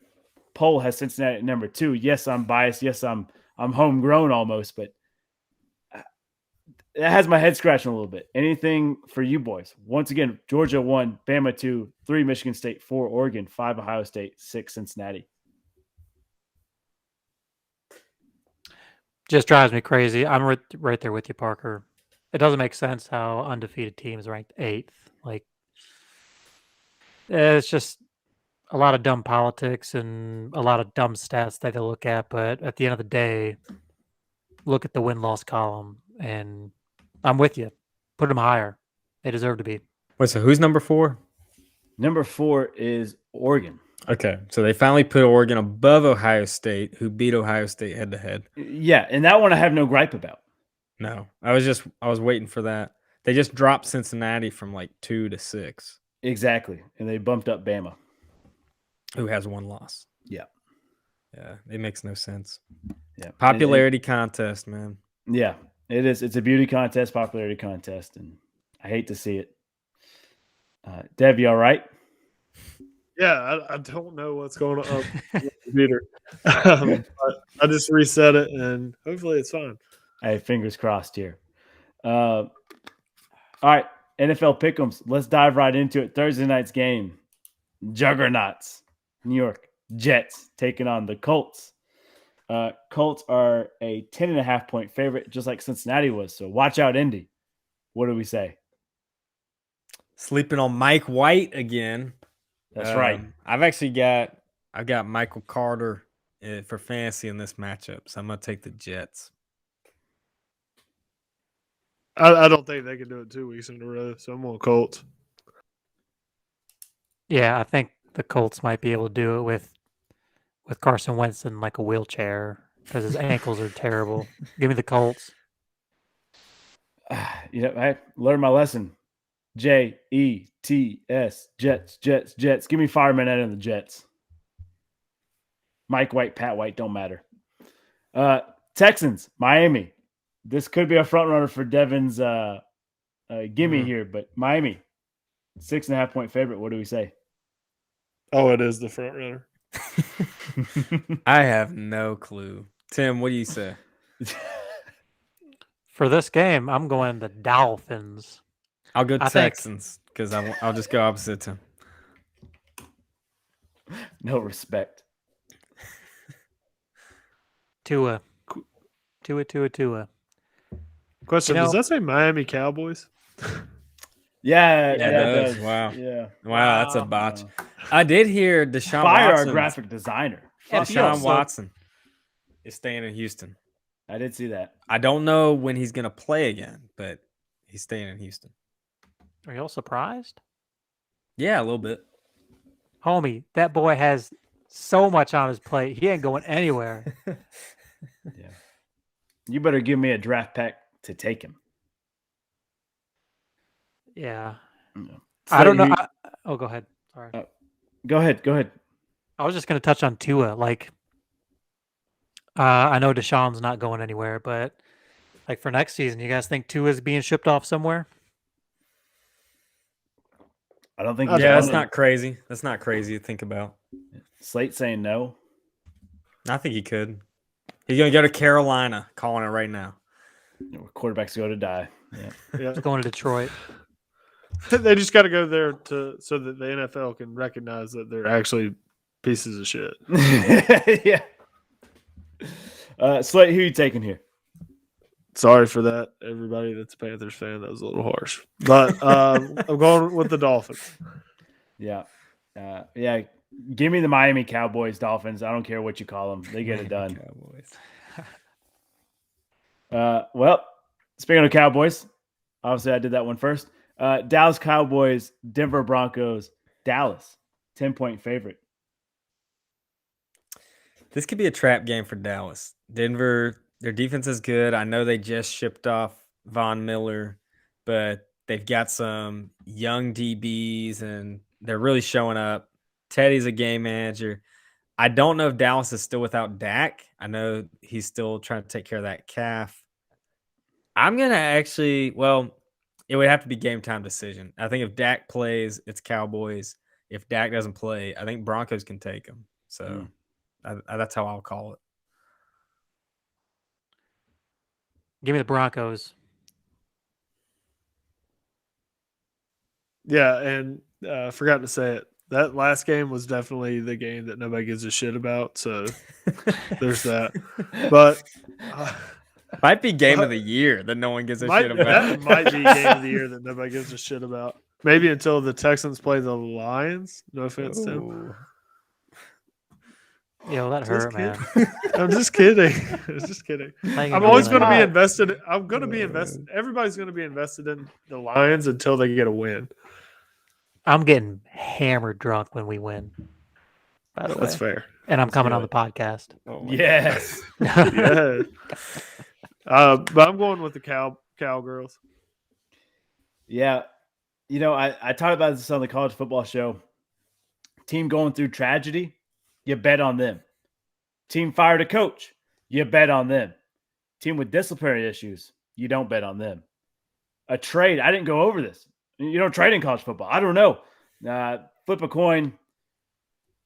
poll has Cincinnati at number 2. Yes, I'm biased. Yes, I'm homegrown almost, but it has my head scratching a little bit. Anything for you boys? Once again, Georgia 1, Bama 2, 3 Michigan State, 4 Oregon, 5 Ohio State, 6 Cincinnati. Just drives me crazy. I'm right there with you, Parker. It doesn't make sense how undefeated teams ranked 8th. Like, it's just a lot of dumb politics and a lot of dumb stats that they look at. But at the end of the day, look at the win-loss column, and I'm with you. Put them higher. They deserve to be. Wait, so who's number 4? Number 4 is Oregon. Okay, so they finally put Oregon above Ohio State, who beat Ohio State head-to-head. Yeah, and that one I have no gripe about. No, I was waiting for that. They just dropped Cincinnati from like 2 to 6. Exactly, and they bumped up Bama, who has 1 loss. Yeah, it makes no sense. Yeah, popularity contest, man. Yeah, it is. It's a beauty contest, popularity contest, and I hate to see it. Dev, you all right? Yeah, I don't know what's going on with the computer. I just reset it, and hopefully it's fine. Hey, fingers crossed here. All right, NFL Pick'ems. Let's dive right into it. Thursday night's game. Juggernauts. New York Jets taking on the Colts. Colts are a 10.5-point favorite, just like Cincinnati was. So watch out, Indy. What do we say? Sleeping on Mike White again. That's right. I've got Michael Carter for fantasy in this matchup, so I'm gonna take the Jets. I don't think they can do it 2 weeks in a row, so I'm on Colts. Yeah, I think the Colts might be able to do it with Carson Wentz in like a wheelchair because his ankles are terrible. Give me the Colts. I learned my lesson. Jets, Jets. Give me Fireman and the Jets. Mike White, Pat White, don't matter. Texans, Miami. This could be a front runner for Devin's gimme here, but Miami, 6.5-point favorite. What do we say? Oh, it is the front runner. I have no clue. Tim, what do you say? For this game, I'm going the Dolphins. I'll go Texans because I'll just go opposite Tim. No respect. Tua. Question, does that say Miami Cowboys? Yeah, it does. Wow. Yeah. Wow, that's a botch. I did hear Deshaun Fire Watson. our graphic designer. Deshaun Watson is staying in Houston. I did see that. I don't know when he's going to play again, but he's staying in Houston. Are y'all surprised? Yeah, a little bit. Homie, that boy has so much on his plate. He ain't going anywhere. Yeah. You better give me a draft pack to take him. Yeah. Yeah. I don't know. Go ahead. Sorry. Go ahead. I was just going to touch on Tua. Like, I know Deshaun's not going anywhere, but like for next season, you guys think Tua's being shipped off somewhere? I don't think. Yeah, that's not crazy. That's not crazy to think about. Slate saying no. I think he could. He's going to go to Carolina, calling it right now. Quarterbacks go to die. Yeah. Yeah. It's going to Detroit. They just got to go there so that the NFL can recognize that they're actually pieces of shit. Yeah. Slate, who you taking here? Sorry for that, everybody that's a Panthers fan. That was a little harsh, but I'm going with the Dolphins. Yeah. Yeah. Give me the Miami Cowboys, Dolphins. I don't care what you call them. They get it done. Cowboys. Well, speaking of Cowboys, obviously I did that one first. Dallas Cowboys, Denver Broncos, Dallas, 10-point favorite. This could be a trap game for Dallas. Denver, their defense is good. I know they just shipped off Von Miller, but they've got some young DBs and they're really showing up. Teddy's a game manager. I don't know if Dallas is still without Dak. I know he's still trying to take care of that calf. I'm going to actually, well, it would have to be game time decision. I think if Dak plays, it's Cowboys. If Dak doesn't play, I think Broncos can take him. So that's how I'll call it. Give me the Broncos. Yeah, and forgot to say it. That last game was definitely the game that nobody gives a shit about. So there's that. But might be game of the year that no one gives a shit about. That might be game of the year that nobody gives a shit about. Maybe until the Texans play the Lions. No offense, Tim. Yo, that hurt, man. I'm just kidding. I'm just kidding. I'm always going to be invested. I'm going to be invested. Everybody's going to be invested in the Lions until they get a win. I'm getting hammered drunk when we win. By the way, that's fair. And I'm coming on the podcast. Oh yes. Yeah. But I'm going with the Cowgirls. Yeah. You know, I talked about this on the college football show. Team going through tragedy, you bet on them. Team fired a coach, you bet on them. Team with disciplinary issues, you don't bet on them. A trade, I didn't go over this. You don't trade in college football. I don't know. Flip a coin.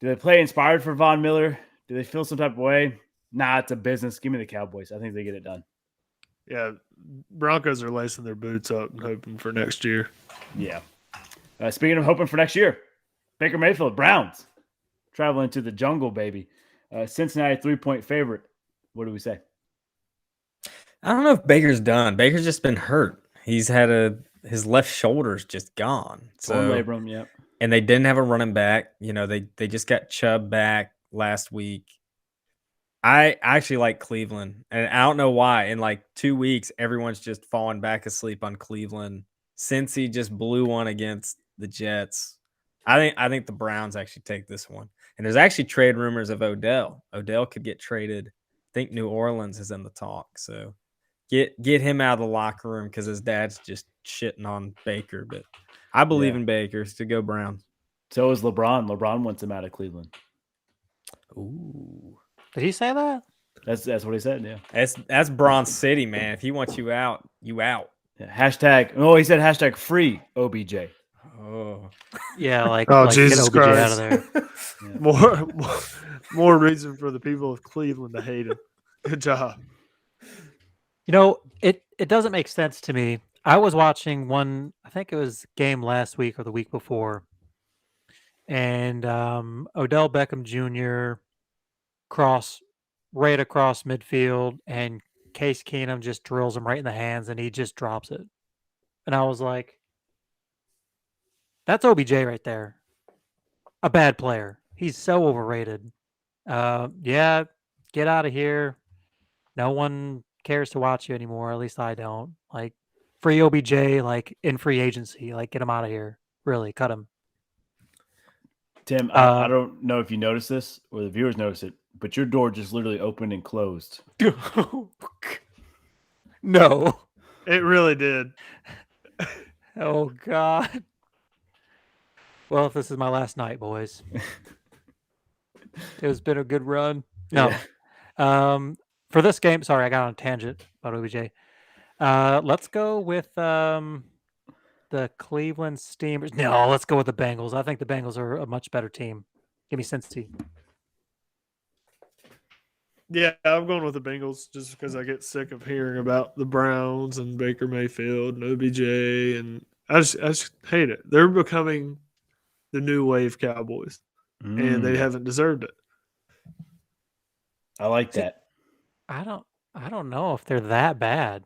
Do they play inspired for Von Miller? Do they feel some type of way? Nah, it's a business. Give me the Cowboys. I think they get it done. Yeah, Broncos are lacing their boots up and hoping for next year. Yeah. Speaking of hoping for next year, Baker Mayfield, Browns, traveling to the jungle, baby. Cincinnati 3-point favorite. What do we say? I don't know if Baker's done. Baker's just been hurt. He's had his left shoulder's just gone. Torn labrum, yep. And they didn't have a running back. You know, they just got Chubb back last week. I actually like Cleveland, and I don't know why. In like 2 weeks, everyone's just falling back asleep on Cleveland since he just blew one against the Jets. I think the Browns actually take this one. And there's actually trade rumors of Odell. Odell could get traded. I think New Orleans is in the talk. So get him out of the locker room because his dad's just shitting on Baker. But I believe in Baker, so go Browns. So is LeBron. LeBron wants him out of Cleveland. Ooh. Did he say that? That's what he said, yeah. That's Bronze City, man. If he wants you out, you out. Yeah, he said hashtag free OBJ. Oh. Yeah, like, Jesus get OBJ Christ. out of there. Yeah. More reason for the people of Cleveland to hate him. Good job. You know, it doesn't make sense to me. I was watching one, I think it was game last week or the week before, and Odell Beckham Jr. right across midfield, and Case Keenum just drills him right in the hands, and he just drops it. And I was like, that's OBJ right there. A bad player. He's so overrated. Yeah, get out of here. No one cares to watch you anymore. At least I don't. Like, free OBJ, like, in free agency. Like, get him out of here. Really, cut him. Tim, I don't know if you noticed this or the viewers noticed it, but your door just literally opened and closed. No. It really did. Oh, God. Well, if this is my last night, boys. It's been a good run. No. Yeah. For this game, sorry, I got on a tangent about OBJ. Let's go with the Cleveland Steamers. No, let's go with the Bengals. I think the Bengals are a much better team. Give me Cincy. Yeah, I'm going with the Bengals just because I get sick of hearing about the Browns and Baker Mayfield and OBJ, and I just hate it. They're becoming the new wave Cowboys, and they haven't deserved it. I like See, that. I don't know if they're that bad.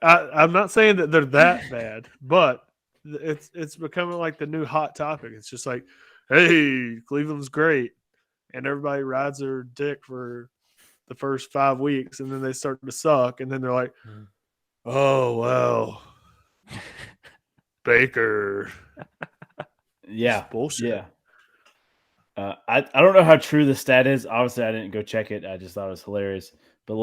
I'm not saying that they're that bad, but it's becoming like the new hot topic. It's just like, hey, Cleveland's great, and everybody rides their dick for the first 5 weeks, and then they start to suck, and then they're like, oh well, Baker. Yeah, It's bullshit. yeah. I don't know how true the stat is. Obviously, I didn't go check it. I just thought it was hilarious. But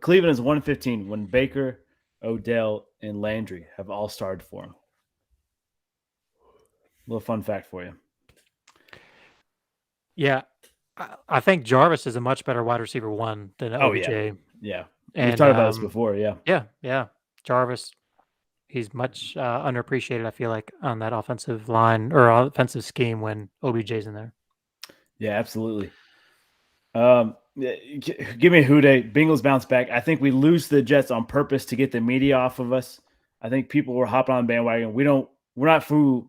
Cleveland is 115 when Baker, Odell, and Landry have all started for him. Little fun fact for you. Yeah, I think Jarvis is a much better wide receiver one than Oh, OBJ. yeah. Yeah. We've And talked about this before. Yeah. yeah, Jarvis, he's much underappreciated. I feel like on that offensive line or offensive scheme when OBJ's in there. Yeah, absolutely. Give me a Houday. Bengals bounce back. I think we lose to the Jets on purpose to get the media off of us. I think people were hopping on the bandwagon. We're not for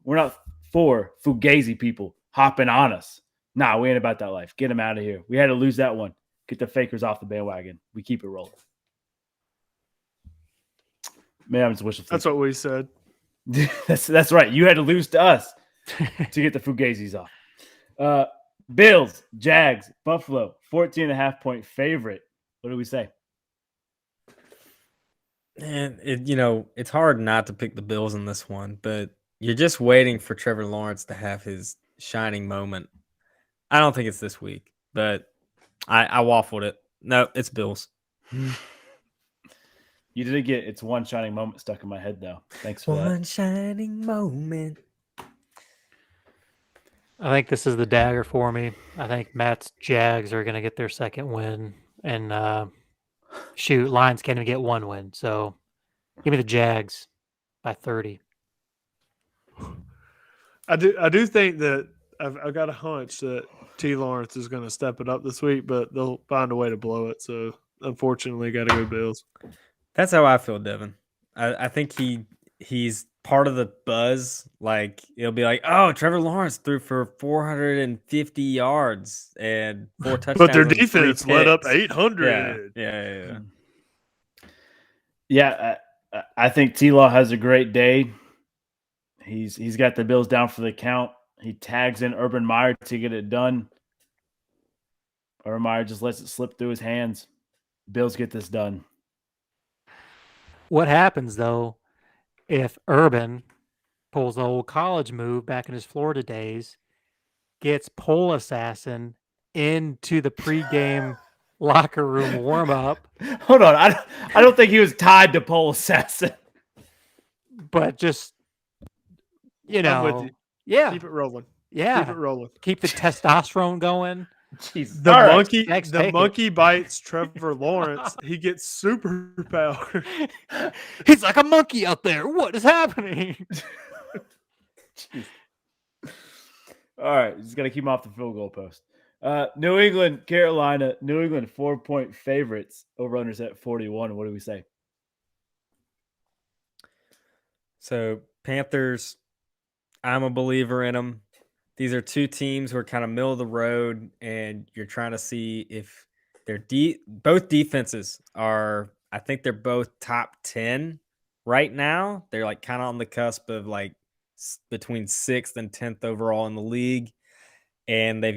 fugazi people hopping on us. Nah, we ain't about that life. Get them out of here. We had to lose that one. Get the fakers off the bandwagon. We keep it rolling. Man, I'm just wishing. That's what we said. that's right. You had to lose to us to get the fugazis off. Bills, Jags, Buffalo, 14.5-point favorite. What do we say? And it's hard not to pick the Bills in this one, but you're just waiting for Trevor Lawrence to have his shining moment. I don't think it's this week, but I waffled it. No, it's Bills. You did get it's one shining moment stuck in my head though. Thanks for One that. shining moment. I think this is the dagger for me. I think Matt's Jags are going to get their second win, and Lions can't even get one win. So give me the Jags by 30. I do think that I've got a hunch that T. Lawrence is going to step it up this week, but they'll find a way to blow it. So unfortunately, got to go Bills. That's how I feel, Devin. I think he's part of the buzz. Like it'll be like, oh, Trevor Lawrence threw for 450 yards and 4 touchdowns. But their and 3 defense let up picks. 800. Yeah. Yeah, I think T-Law has a great day. He's got the Bills down for the count. He tags in Urban Meyer to get it done. Urban Meyer just lets it slip through his hands. Bills get this done. What happens though if Urban pulls the old college move back in his Florida days, gets Pole Assassin into the pregame locker room warm up? Hold on, I don't think he was tied to Pole Assassin. But just I'm with you. yeah, Keep it rolling. yeah, Keep it rolling. keep the testosterone going. Jeez. The All right. monkey, Jags the take it. monkey bites Trevor Lawrence. He gets superpower. He's like a monkey out there. What is happening? All right, just got to keep him off the field goal post. New England, Carolina. New England 4-point favorites. Over-unders at 41. What do we say? So Panthers, I'm a believer in them. These are two teams who are kind of middle of the road, and you're trying to see if they're both defenses are. I think they're both top 10 right now. They're like kind of on the cusp of like between 6th and 10th overall in the league, and they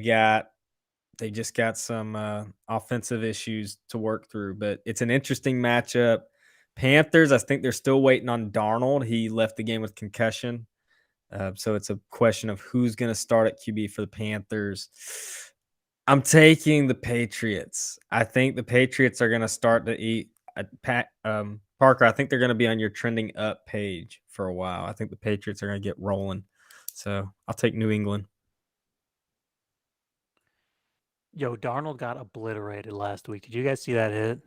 just got some offensive issues to work through. But it's an interesting matchup. Panthers, I think they're still waiting on Darnold. He left the game with concussion. So it's a question of who's going to start at QB for the Panthers. I'm taking the Patriots. I think the Patriots are going to start to eat. Parker, I think they're going to be on your trending up page for a while. I think the Patriots are going to get rolling. So I'll take New England. Yo, Darnold got obliterated last week. Did you guys see that hit?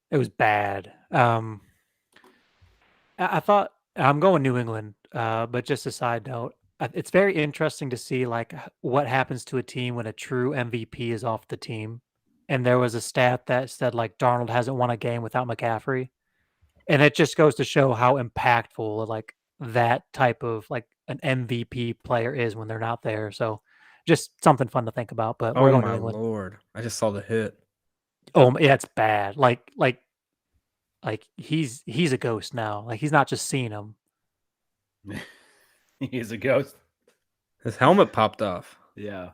It was bad. I thought I'm going New England, but just a side note, it's very interesting to see like what happens to a team when a true MVP is off the team. And there was a stat that said like Darnold hasn't won a game without McCaffrey, and it just goes to show how impactful like that type of like an MVP player is when they're not there. So just something fun to think about. But we're Oh going New my England. lord! I just saw the hit. Oh yeah, it's bad. Like he's a ghost now. Like he's not just seeing him. He is a ghost. His helmet popped off. Yeah.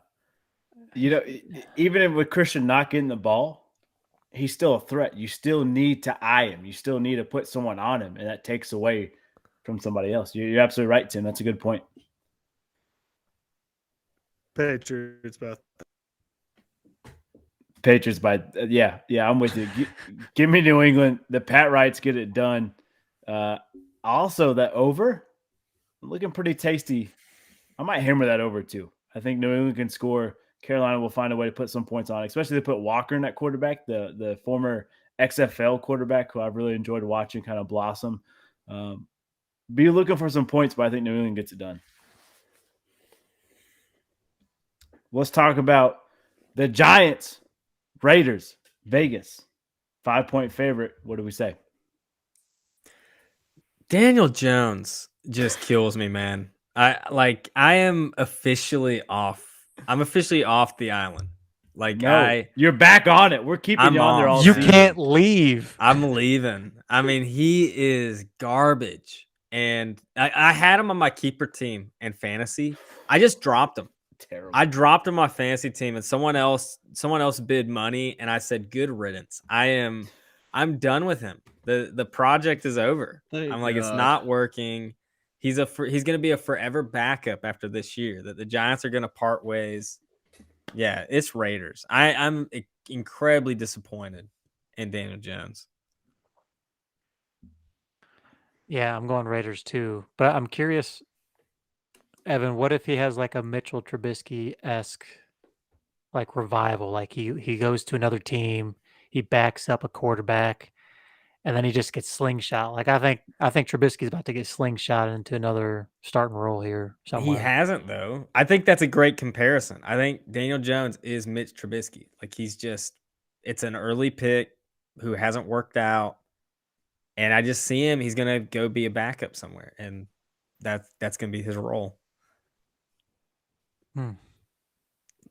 Even with Christian not getting the ball, he's still a threat. You still need to eye him. You still need to put someone on him, and that takes away from somebody else. You're absolutely right, Tim. That's a good point. Patriots about Patriots yeah, I'm with you. Give me New England. The Pat Wrights get it done. Also, that over looking pretty tasty. I might hammer that over too. I think New England can score. Carolina will find a way to put some points on, especially they put Walker in that quarterback, the former XFL quarterback who I've really enjoyed watching kind of blossom. Be looking for some points, but I think New England gets it done. Let's talk about the Giants, Raiders, Vegas, 5-point favorite. What do we say? Daniel Jones just kills me, man. I am officially off. I'm officially off the island. Like No, you're back on it. We're keeping I'm you on there off. all You season. can't leave. I'm leaving. I mean, he is garbage. And I had him on my keeper team and fantasy. I just dropped him. Terrible. I dropped him on my fantasy team, and someone else bid money, and I said, "Good riddance." I'm done with him. The project is over. Thank I'm like, it's God. not working. He's going to be a forever backup after this year. That the Giants are going to part ways. Yeah, it's Raiders. I'm incredibly disappointed in Daniel Jones. Yeah, I'm going Raiders too. But I'm curious, Evan, what if he has like a Mitchell Trubisky-esque like revival? Like he goes to another team, he backs up a quarterback, and then he just gets slingshot. Like I think Trubisky's about to get slingshot into another starting role here somewhere. He hasn't, though. I think that's a great comparison. I think Daniel Jones is Mitch Trubisky. Like it's an early pick who hasn't worked out. And I just see him, he's going to go be a backup somewhere. And that's going to be his role.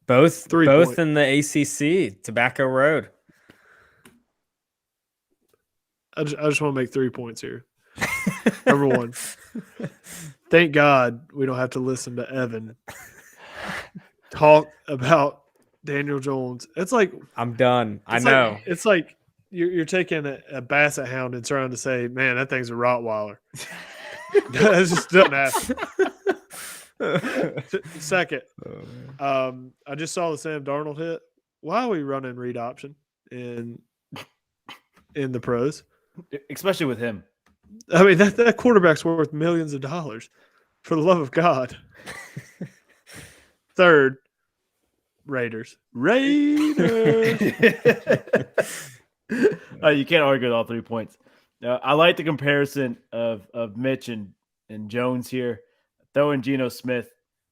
Both 3 both point. in the ACC, Tobacco Road. I just want to make 3 points here. Number one, thank God we don't have to listen to Evan talk about Daniel Jones. It's like I'm done. I it's know. like, it's like you're taking a basset hound and trying to say, "Man, that thing's a Rottweiler." That just doesn't happen. Second, I just saw the Sam Darnold hit. Why are we running read option in the pros? Especially with him. I mean, that quarterback's worth millions of dollars. For the love of God. Third, Raiders. You can't argue with all 3 points. I like the comparison of Mitch and Jones here. Throw in Geno Smith.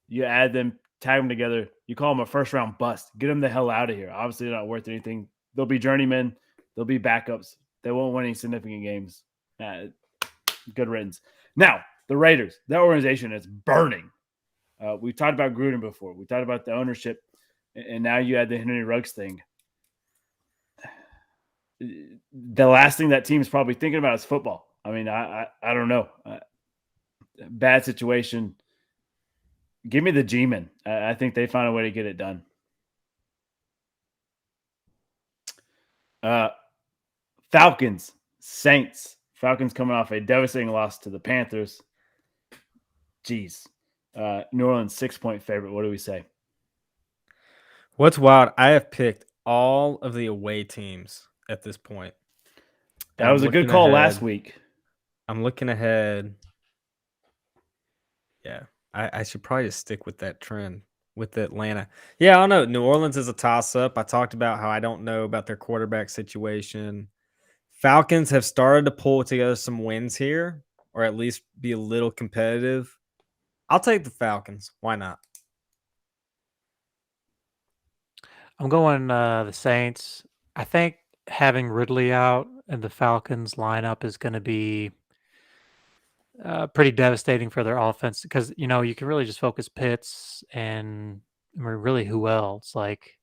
You add them, tag them together. You call them a first-round bust. Get them the hell out of here. Obviously, they're not worth anything. They'll be journeymen. They'll be backups. They won't win any significant games. Good riddance. Now, the Raiders. That organization is burning. We've talked about Gruden before. We talked about the ownership. And now you add the Henry Ruggs thing. The last thing that team's probably thinking about is football. I mean, I don't know. Bad situation. Give me the G-men. I think they find a way to get it done. Falcons, Saints. Falcons coming off a devastating loss to the Panthers. Jeez. New Orleans 6-point favorite. What do we say? What's wild, I have picked all of the away teams at this point. That was a good call last week. I'm looking ahead. Yeah, I should probably just stick with that trend with Atlanta. Yeah, I don't know. New Orleans is a toss-up. I talked about how I don't know about their quarterback situation. Falcons have started to pull together some wins here, or at least be a little competitive. I'll take the Falcons. Why not? I'm going the Saints. I think having Ridley out and the Falcons lineup is going to be pretty devastating for their offense because you can really just focus Pitts and really who else? Like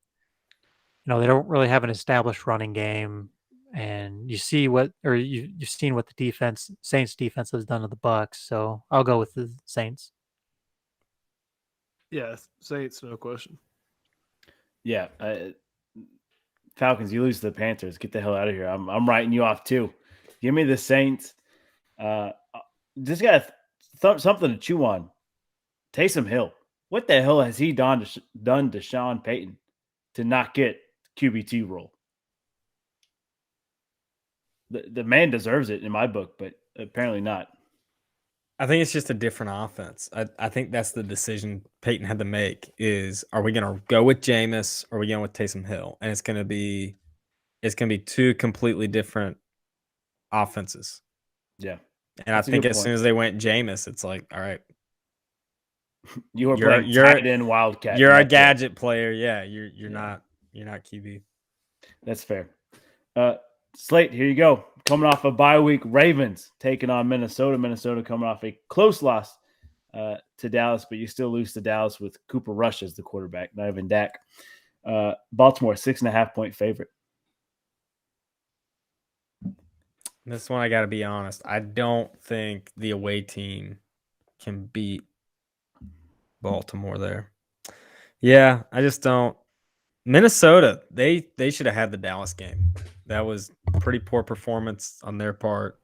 they don't really have an established running game, and you've seen what the Saints defense has done to the Bucks. So I'll go with the Saints. Yeah, Saints, no question. Yeah, Falcons. You lose to the Panthers. Get the hell out of here. I'm writing you off too. Give me the Saints. Just got something to chew on. Taysom Hill. What the hell has he done to Sean Payton to not get QB2 role? The man deserves it in my book, but apparently not. I think it's just a different offense. I think that's the decision Peyton had to make is, are we going to go with Jameis or are we going with Taysom Hill? And it's going to be two completely different offenses. Yeah. And I think as soon as they went Jameis, it's like, all right. You're tight end wildcat. You're a gadget player. Yeah, you're not QB. That's fair. Slate, here you go. Coming off a bye week, Ravens taking on Minnesota. Minnesota coming off a close loss to Dallas, but you still lose to Dallas with Cooper Rush as the quarterback, not even Dak. Baltimore, 6.5-point favorite. This one, I got to be honest. I don't think the away team can beat Baltimore there. Yeah, I just don't. Minnesota, they should have had the Dallas game. That was pretty poor performance on their part.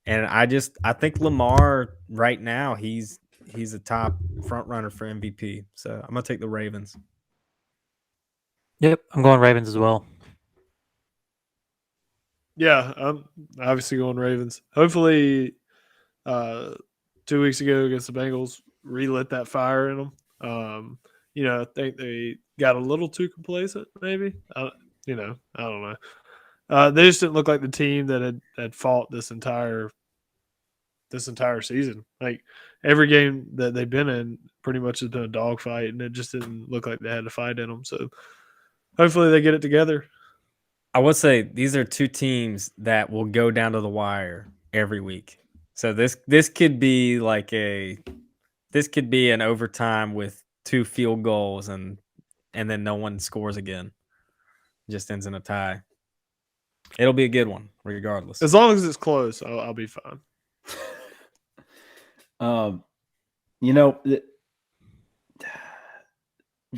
And I think Lamar right now, he's a top front runner for MVP. So I'm going to take the Ravens. Yep, I'm going Ravens as well. Yeah, I'm obviously going Ravens. Hopefully 2 weeks ago against the Bengals relit that fire in them. I think they got a little too complacent, maybe. I don't know. They just didn't look like the team that had fought this entire season. Like every game that they've been in pretty much has been a dogfight, and it just didn't look like they had a fight in them. So hopefully they get it together. I would say these are two teams that will go down to the wire every week. So this could be an overtime with 2 field goals and then no one scores again. It just ends in a tie. It'll be a good one, regardless. As long as it's close, I'll be fine.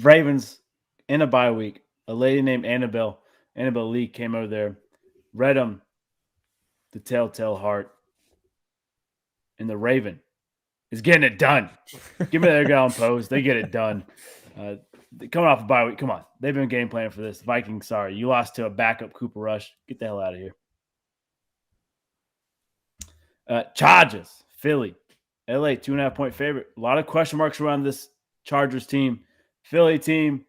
Ravens in a bye week. A lady named Annabelle Lee came over there, read them the telltale heart, and the Raven is getting it done. Give me their ground pose. They get it done. Coming off a bye week, come on. They've been game planning for this. Vikings, sorry. You lost to a backup Cooper Rush. Get the hell out of here. Chargers, Philly, LA, 2.5-point favorite. A lot of question marks around this Chargers team. Philly team,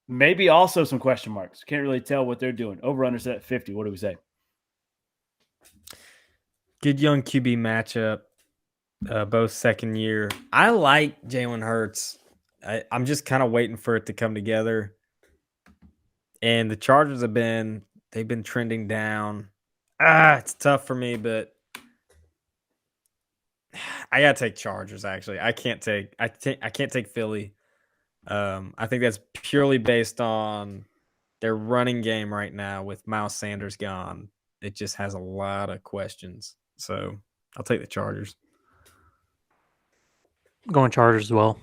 maybe also some question marks. Can't really tell what they're doing. Over-under set at 50. What do we say? Good young QB matchup. Both second year. I like Jalen Hurts. I'm just kind of waiting for it to come together. And the Chargers they've been trending down. It's tough for me, but I gotta take Chargers. Actually, I can't take Philly. I think that's purely based on their running game right now with Miles Sanders gone. It just has a lot of questions. So I'll take the Chargers. Going Chargers as well.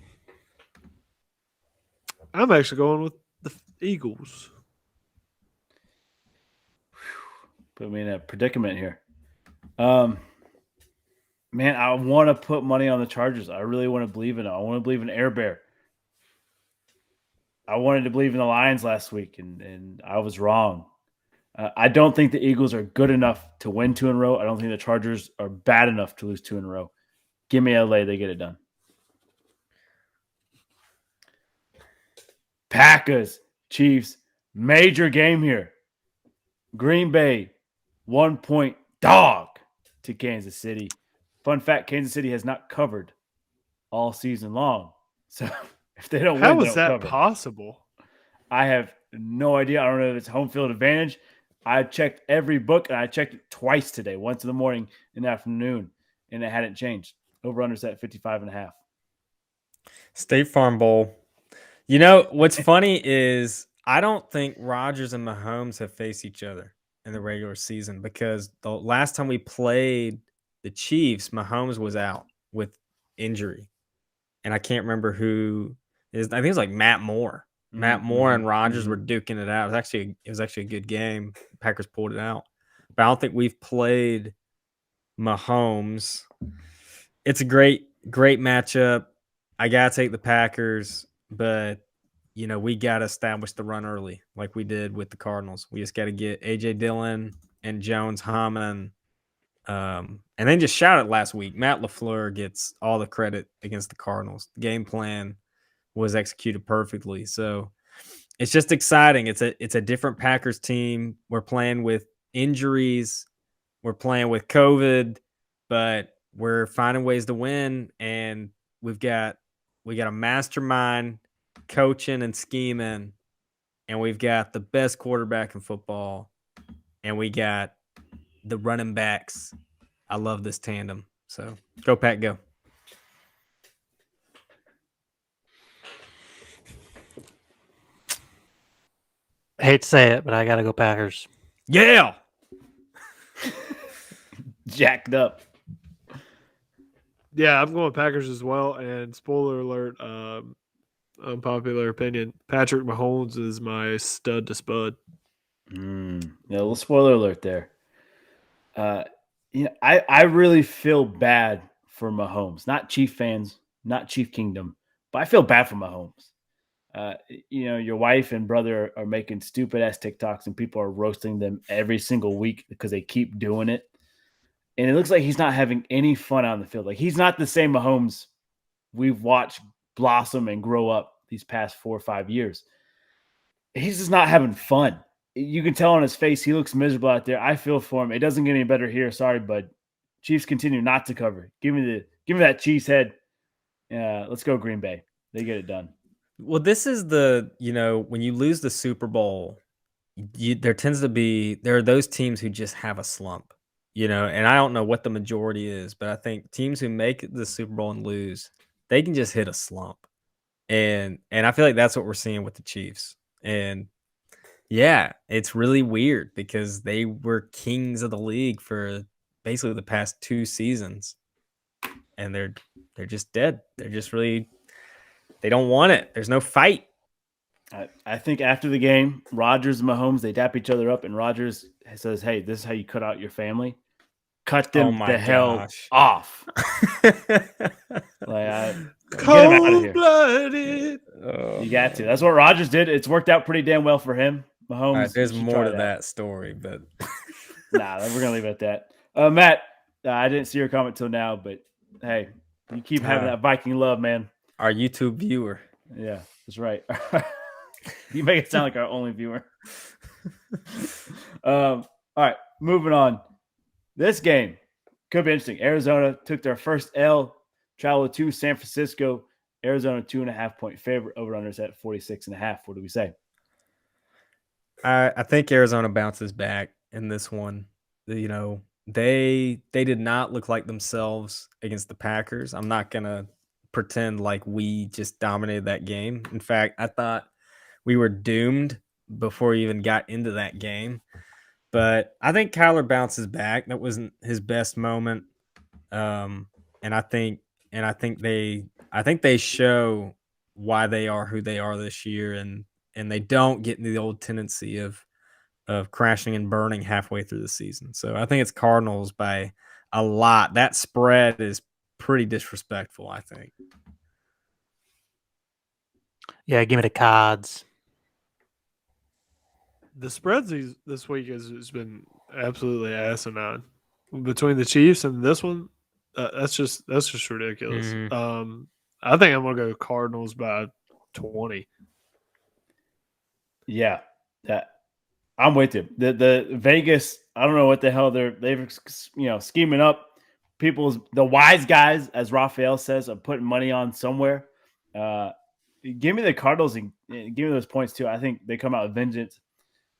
I'm actually going with the Eagles. Put me in a predicament here. Man, I want to put money on the Chargers. I really want to believe in it. I want to believe in Air Bear. I wanted to believe in the Lions last week, and I was wrong. I don't think the Eagles are good enough to win 2 in a row. I don't think the Chargers are bad enough to lose 2 in a row. Give me LA. They get it done. Packers, Chiefs, major game here. Green Bay, 1-point dog to Kansas City. Fun fact, Kansas City has not covered all season long. So if they don't How win, they is don't that cover. possible? I have no idea. I don't know if it's home field advantage. I checked every book, and I checked it twice today, once in the morning and afternoon, and it hadn't changed. Over-under set 55.5. State Farm Bowl. You know, what's funny is I don't think Rodgers and Mahomes have faced each other in the regular season because the last time we played the Chiefs, Mahomes was out with injury. And I can't remember who is. I think it was like Matt Moore. Matt Moore and Rodgers were duking it out. It was actually a good game. Packers pulled it out. But I don't think we've played Mahomes. It's a great matchup. I gotta take the Packers, but we gotta establish the run early, like we did with the Cardinals. We just gotta get AJ Dillon and Jones humming. And then just shout it last week. Matt LaFleur gets all the credit against the Cardinals. The game plan was executed perfectly. So it's just exciting. It's a different Packers team. We're playing with injuries. We're playing with COVID, but we're finding ways to win. And we got a mastermind coaching and scheming, and we've got the best quarterback in football, and we got the running backs. I love this tandem. So go Pack, go. I hate to say it, but I got to go Packers. Yeah. Jacked up. Yeah, I'm going Packers as well. And spoiler alert, unpopular opinion, Patrick Mahomes is my stud to spud. Yeah, a little spoiler alert there. I really feel bad for Mahomes. Not Chief fans, not Chief Kingdom, but I feel bad for Mahomes. Your wife and brother are making stupid ass TikToks, and people are roasting them every single week because they keep doing it. And it looks like he's not having any fun on the field. Like, he's not the same Mahomes we've watched blossom and grow up these past 4 or 5 years. He's just not having fun. You can tell on his face he looks miserable out there. I feel for him. It doesn't get any better here. Sorry, bud. Chiefs continue not to cover. Give me that cheese head. Let's go Green Bay. They get it done. Well, this is when you lose the Super Bowl, there are those teams who just have a slump, and I don't know what the majority is, but I think teams who make the Super Bowl and lose, they can just hit a slump. And I feel like that's what we're seeing with the Chiefs. And yeah, it's really weird because they were kings of the league for basically the past 2 seasons. And they're just dead. They're just really, they don't want it. There's no fight. I think after the game, Rodgers and Mahomes, they dap each other up, and Rodgers says, "Hey, this is how you cut out your family. Cut them hell off." Cold-blooded. You got to. That's what Rodgers did. It's worked out pretty damn well for him. Mahomes. Right, there's more to that story, but nah, we're gonna leave it at that. Matt, I didn't see your comment till now, but hey, you keep having that Viking love, man. Our YouTube viewer. Yeah, that's right. You make it sound like our only viewer. All right, moving on. This game could be interesting. Arizona took their first L, traveled to San Francisco. Arizona 2.5-point favorite. Over-unders at 46.5. What do we say? I think Arizona bounces back in this one. They did not look like themselves against the Packers. I'm not gonna pretend like we just dominated that game. In fact, I thought we were doomed before we even got into that game. But I think Kyler bounces back. That wasn't his best moment. And I think they show why they are who they are this year, and they don't get into the old tendency of crashing and burning halfway through the season. So I think it's Cardinals by a lot. That spread is pretty disrespectful, I think. Yeah, give me the Cards. The spreads this week has been absolutely asinine between the Chiefs and this one. That's just ridiculous. Mm-hmm. I think I'm gonna go Cardinals by 20. Yeah, I'm with you. The Vegas, I don't know what the hell they've scheming up. the wise guys, as Raphael says, are putting money on somewhere. Give me the Cardinals and give me those points too. I think they come out with vengeance.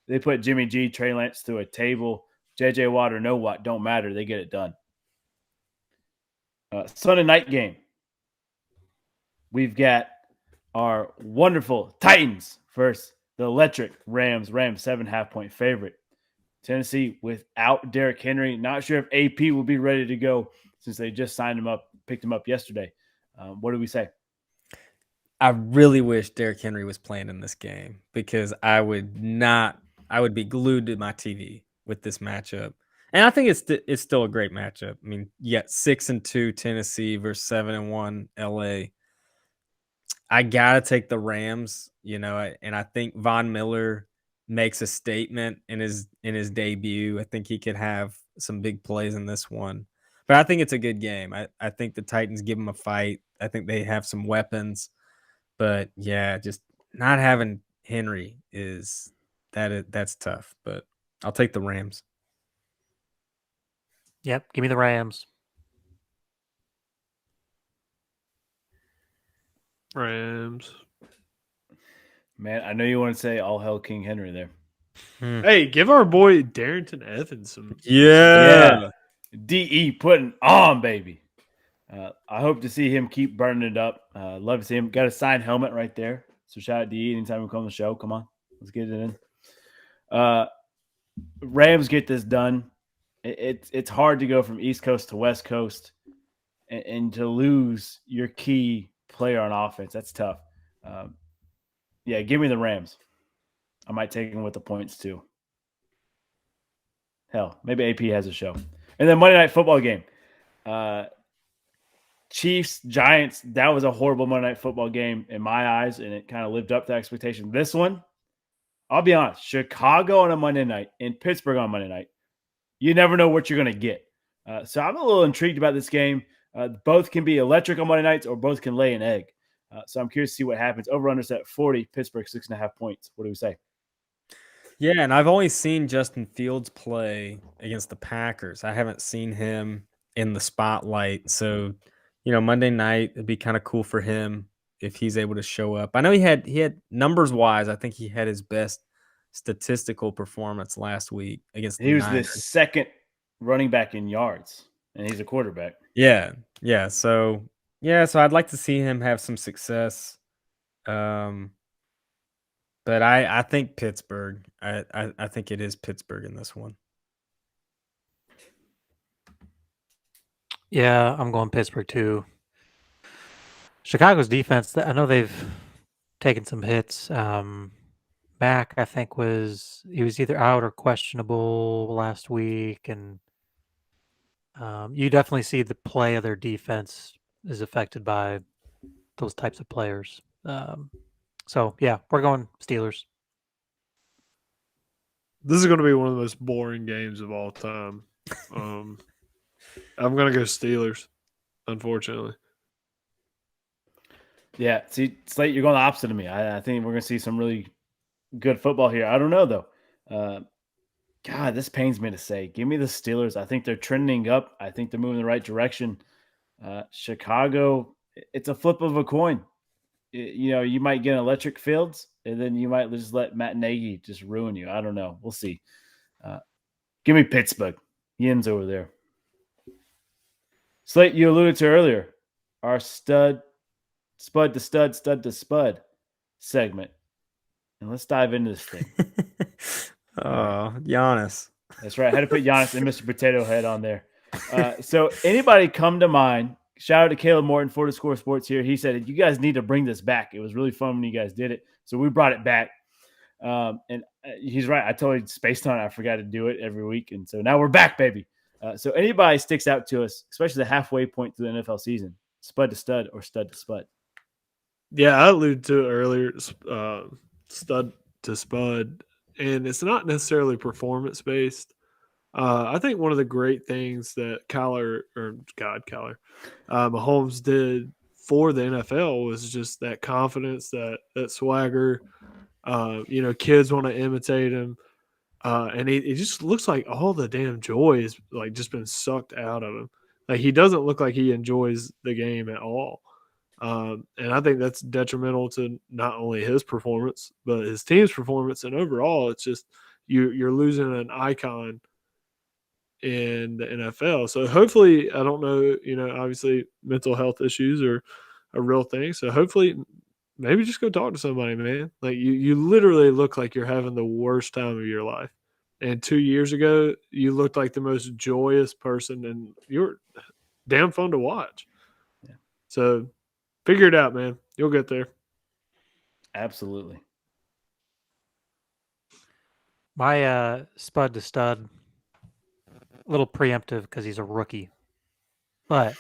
They put Jimmy G, Trey Lance through a table. JJ Watt or no Watt, don't matter. They get it done. Sunday night game. We've got our wonderful Titans versus the electric Rams. Rams 7.5-point favorite. Tennessee without Derrick Henry. Not sure if AP will be ready to go since they just signed him up, picked him up yesterday. What do we say? I really wish Derrick Henry was playing in this game because I would be glued to my TV with this matchup. And I think it's still a great matchup. I mean, you got 6-2 Tennessee versus 7-1 LA. I gotta take the Rams, and I think Von Miller makes a statement in his debut. I think he could have some big plays in this one. But I think it's a good game. I think the Titans give him a fight. I think they have some weapons. But yeah, just not having Henry that's tough. But I'll take the Rams. Yep, give me the Rams. Rams. Man, I know you want to say all hell King Henry there. Hey, give our boy Darrington Evans some. Yeah. DE putting on, baby. I hope to see him keep burning it up. Love to see him. Got a signed helmet right there. So shout out to DE anytime we come on the show. Come on. Let's get it in. Rams get this done. It's hard to go from East Coast to West Coast and to lose your key player on offense. That's tough. Yeah, give me the Rams. I might take him with the points too. Hell, maybe AP has a show. And then Monday Night Football game. Chiefs, Giants, that was a horrible Monday Night Football game in my eyes, and it kind of lived up to expectation. This one, I'll be honest, Chicago on a Monday night and Pittsburgh on Monday night, you never know what you're going to get. So I'm a little intrigued about this game. Both can be electric on Monday nights or both can lay an egg. So I'm curious to see what happens. Over-under set 40, Pittsburgh 6.5 points. What do we say? Yeah, and I've only seen Justin Fields play against the Packers. I haven't seen him in the spotlight. So, Monday night, it'd be kind of cool for him if he's able to show up. I know he had numbers-wise, I think he had his best statistical performance last week against the Niners. Niners. The second running back in yards, and he's a quarterback. Yeah. So I'd like to see him have some success. But I think Pittsburgh. I think it is Pittsburgh in this one. Yeah, I'm going Pittsburgh too. Chicago's defense, I know they've taken some hits. Mack, I think, was either out or questionable last week, and you definitely see the play of their defense is affected by those types of players. So yeah, we're going Steelers. This is going to be one of the most boring games of all time. I'm going to go Steelers, unfortunately. Yeah, see, Slate, you're going the opposite of me. I think we're going to see some really good football here. I don't know, though. God, this pains me to say. Give me the Steelers. I think they're trending up. I think they're moving in the right direction. Chicago, it's a flip of a coin. You might get electric fields, and then you might just let Matt Nagy just ruin you. I don't know. We'll see. Give me Pittsburgh. Yin's over there. Slate, you alluded to earlier, our spud to spud segment. And let's dive into this thing. Oh, Giannis. That's right. I had to put Giannis and Mr. Potato Head on there. So anybody come to mind? Shout out to Caleb Morton, Florida Score Sports here. He said, you guys need to bring this back. It was really fun when you guys did it. So we brought it back. And he's right. I totally spaced on it. I forgot to do it every week. And so now we're back, baby. So anybody sticks out to us, especially the halfway point through the NFL season, spud to stud or stud to spud. Yeah, I alluded to it earlier, stud to spud. And it's not necessarily performance-based. I think one of the great things that Mahomes did for the NFL was just that confidence, that swagger. Kids want to imitate him. And he just looks like all the damn joy has just been sucked out of him. Like, he doesn't look like he enjoys the game at all. And I think that's detrimental to not only his performance, but his team's performance. And overall, it's just you're losing an icon in the NFL. So hopefully, I don't know, obviously mental health issues are a real thing. So hopefully, maybe just go talk to somebody, man. Like, you literally look like you're having the worst time of your life. And 2 years ago, you looked like the most joyous person, and you're damn fun to watch. Yeah. So figure it out, man. You'll get there. Absolutely. My spud to stud, a little preemptive because he's a rookie. But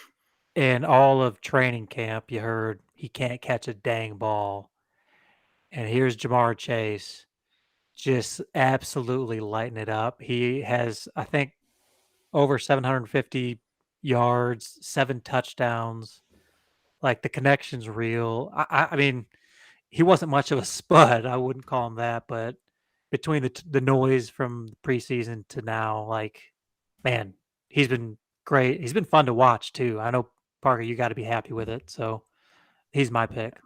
in all of training camp, you heard he can't catch a dang ball. And here's Jamar Chase just absolutely lighting it up. He has, I think, over 750 yards, 7 touchdowns. Like, the connection's real. I mean, he wasn't much of a spud. I wouldn't call him that, but between the noise from the preseason to now, like, man, he's been great. He's been fun to watch too. I know, Parker, you got to be happy with it. So he's my pick.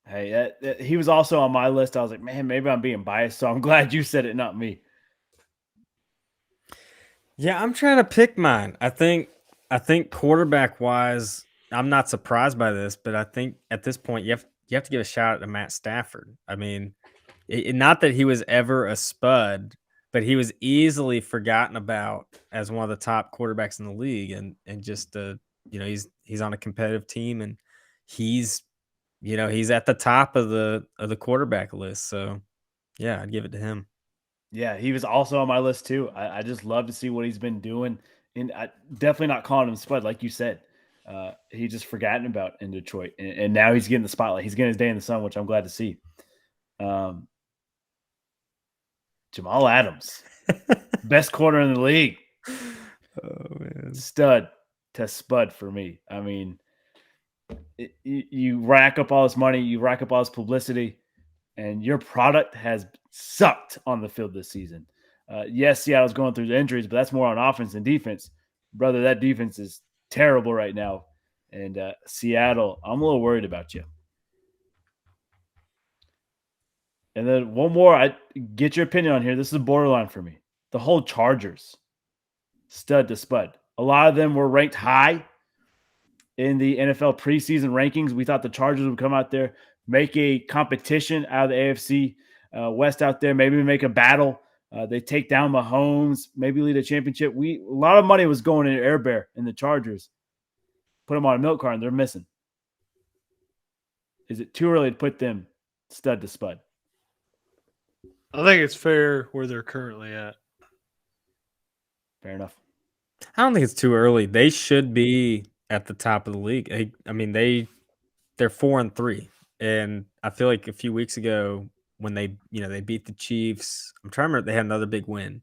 Hey, he was also on my list. I was like, man, maybe I'm being biased, so I'm glad you said it, not me. Yeah, I'm trying to pick mine. I think quarterback wise, I'm not surprised by this, but I think at this point you have to give a shout out to Matt Stafford. I mean, not that he was ever a spud, but he was easily forgotten about as one of the top quarterbacks in the league, and just he's on a competitive team, and he's at the top of the quarterback list. So yeah, I'd give it to him. Yeah, he was also on my list too. I just love to see what he's been doing. And I definitely not calling him spud, like you said. He just forgotten about in Detroit, and now he's getting the spotlight. He's getting his day in the sun, which I'm glad to see. Jamal Adams, best corner in the league. Oh man, Stud to spud for me. I mean, you rack up all this money, you rack up all this publicity, and your product has sucked on the field this season. Yes, Seattle's going through the injuries, but that's more on offense than defense. Brother, that defense is terrible right now. And Seattle, I'm a little worried about you. And then one more, I get your opinion on here. This is borderline for me. The whole Chargers, stud to spud. A lot of them were ranked high in the NFL preseason rankings. We thought the Chargers would come out there, make a competition out of the AFC West out there, maybe make a battle. They take down Mahomes, maybe lead a championship. A lot of money was going in Air Bear in the Chargers. Put them on a milk carton, they're missing. Is it too early to put them stud to spud? I think it's fair where they're currently at. Fair enough. I don't think it's too early. They should be at the top of the league. I mean, they're 4-3, and I feel like a few weeks ago when they beat the Chiefs, I'm trying to remember, they had another big win.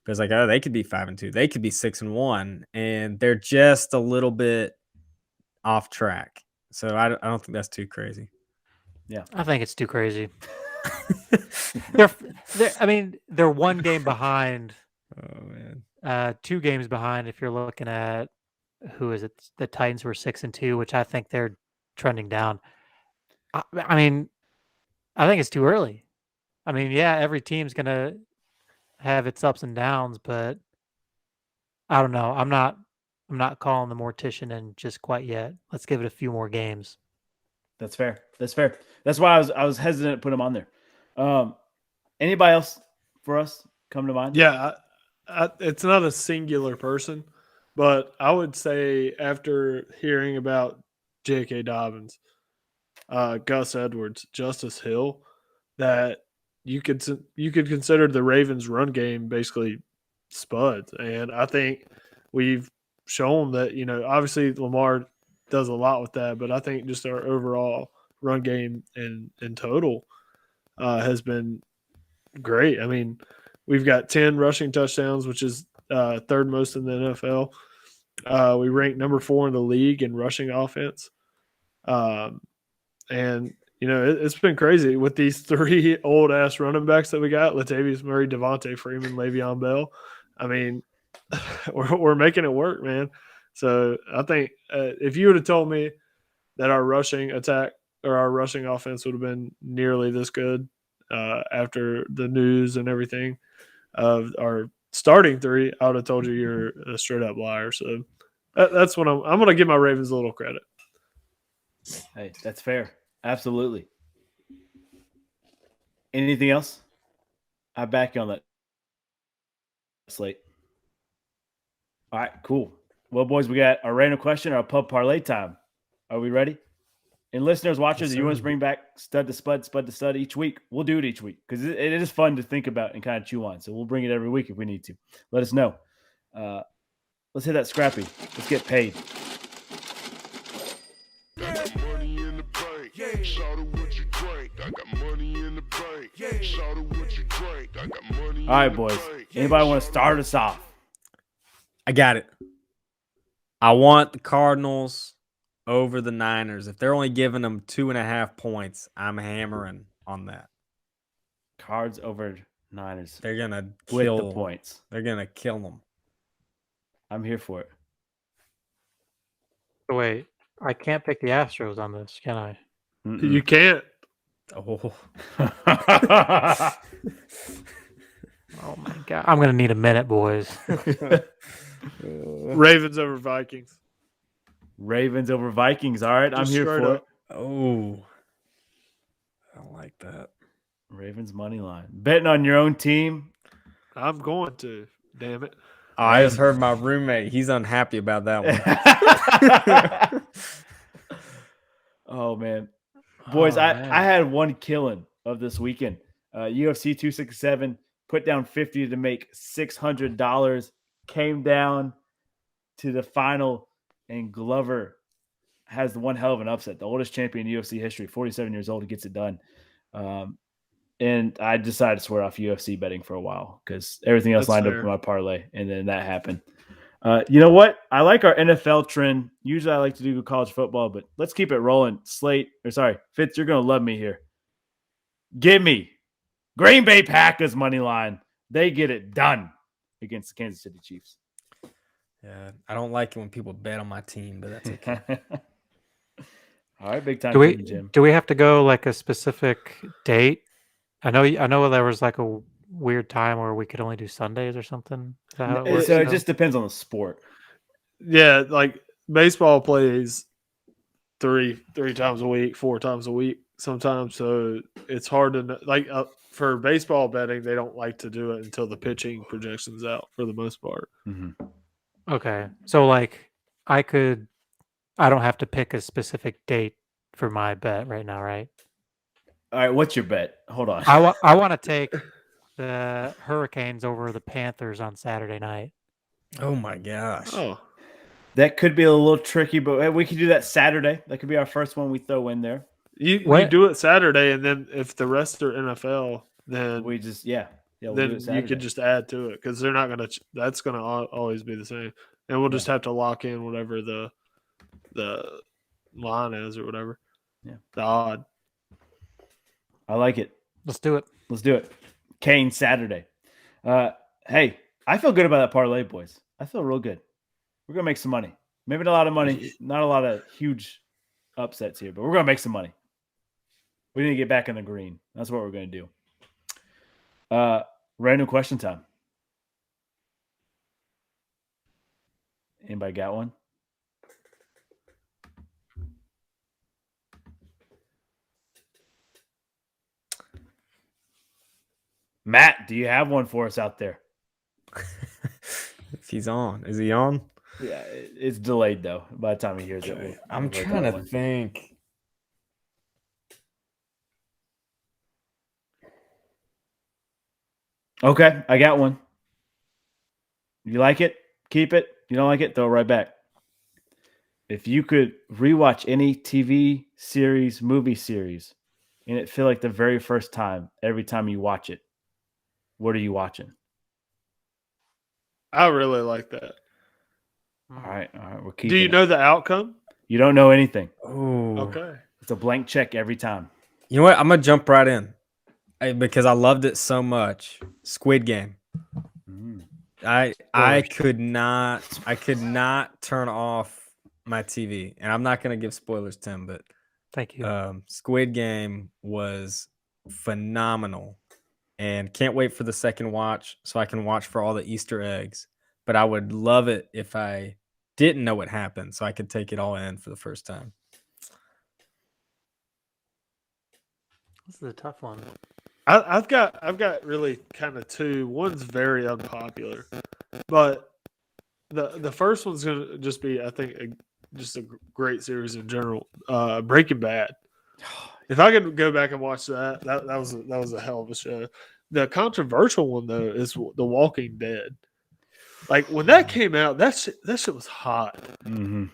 But it's like, oh, they could be 5-2, they could be 6-1, and they're just a little bit off track. So I don't think that's too crazy. Yeah, I think it's too crazy. They're one game behind. Oh man, 2 games behind. If you're looking at who is it, the Titans were 6-2, which I think they're trending down. I mean, I think it's too early. I mean, yeah, every team's gonna have its ups and downs, but I don't know. I'm not calling the mortician in just quite yet. Let's give it a few more games. that's fair. That's fair. That's why I was hesitant to put him on there. Anybody else for us come to mind? Yeah, it's not a singular person, but I would say after hearing about J.K. Dobbins, Gus Edwards, Justice Hill, that you could consider the Ravens' run game basically spuds. And I think we've shown that, obviously Lamar does a lot with that, but I think just our overall run game in total has been great. I mean, we've got 10 rushing touchdowns, which is third most in the NFL. We rank number 4 in the league in rushing offense. And, it's been crazy with these 3 old-ass running backs that we got, Latavius Murray, Devontae Freeman, Le'Veon Bell. I mean, we're making it work, man. So I think if you would have told me that our rushing attack or our rushing offense would have been nearly this good after the news and everything of our starting three, I would have told you you're a straight up liar. So that's what I'm going to give my Ravens a little credit. Hey, that's fair. Absolutely. Anything else? I back you on that slate. All right, cool. Well, boys, we got a random question or a pub parlay time. Are we ready? And listeners, watchers, if you want us to bring back stud to stud each week, we'll do it each week because it is fun to think about and kind of chew on. So we'll bring it every week if we need to. Let us know. Let's hit that scrappy. Let's get paid. All right, boys. Anybody want to start us off? I got it. I want the Cardinals over the Niners. If they're only giving them 2.5 points, I'm hammering on that. Cards over Niners. They're gonna with kill the points. They're gonna kill them. I'm here for it. Wait, I can't pick the Astros on this, can I? You can't. Oh, Oh my god, I'm gonna need a minute, boys. Ravens over Vikings. Ravens over Vikings. All right, I'm Just here straight for up. it. oh, I don't like that. Ravens money line. Betting on your own team. I'm going to. Damn it. Oh, I just heard my roommate. He's unhappy about that one. Oh man, boys, I had one killing of this weekend. UFC 267 put down 50 to make $600. Came down to the final, and Glover has the one hell of an upset. The oldest champion in UFC history, 47 years old, gets it done. And I decided to swear off UFC betting for a while because everything else That's lined fair. up in my parlay, and then that happened. You know what? I like our NFL trend. Usually I like to do college football, but let's keep it rolling. Fitz, you're going to love me here. Give me Green Bay Packers money line. They get it done against the Kansas City Chiefs. Yeah, I don't like it when people bet on my team, but that's okay. All right, big time, Do we Jim. do we have to go like a specific date? I know there was like a weird time where we could only do Sundays or something. Is that how it works? So it now? just depends on the sport. Yeah, like baseball plays three times a week, 4 times a week sometimes. So it's hard to know. Like for baseball betting, they don't like to do it until the pitching projection's out for the most part. Mm-hmm. Okay, so like I don't have to pick a specific date for my bet right now, right? All right, what's your bet? Hold on. I want to take the Hurricanes over the Panthers on Saturday night. Oh my gosh. Oh, That could be a little tricky, but we could do that Saturday. That could be our first one we throw in there. you What? do it Saturday, and then if the rest are NFL, then We just we'll do then it you Saturday. could just add to it because they're not gonna. That's gonna always be the same, and we'll just have to lock in whatever the line is or whatever. Yeah. The odd. I like it. Let's do it. Let's do it. Kane Saturday. Hey, I feel good about that parlay, boys. I feel real good. We're gonna make some money. Maybe not a lot of money, not a lot of huge upsets here, but we're gonna make some money. We need to get back in the green. That's what we're gonna do. Random question time. Anybody got one? Matt, do you have one for us out there? If he's on, is he on? Yeah, it's delayed though. By the time he hears it, I'm we'll trying that to one. think. Okay, I got one. You like it? Keep it. You don't like it? Throw it right back. If you could rewatch any TV series, movie series, and it feel like the very first time, every time you watch it, what are you watching? I really like that. All right, we're keeping. Do you it. know the outcome? You don't know anything. Oh, Okay. It's a blank check every time. You know what? I'm gonna jump right in because I loved it so much. Squid Game. I could not turn off my TV, and I'm not gonna give spoilers, Tim, but Thank you. Squid Game was phenomenal, and can't wait for the second watch so I can watch for all the Easter eggs. But I would love it if I didn't know what happened, so I could take it all in for the first time. This is a tough one. I've got really kind of two. One's very unpopular, but the first one's gonna just be, I think, just a great series in general. Breaking Bad. If I could go back and watch that was a hell of a show. The controversial one though is The Walking Dead. Like when that came out, that shit was hot, Mm-hmm.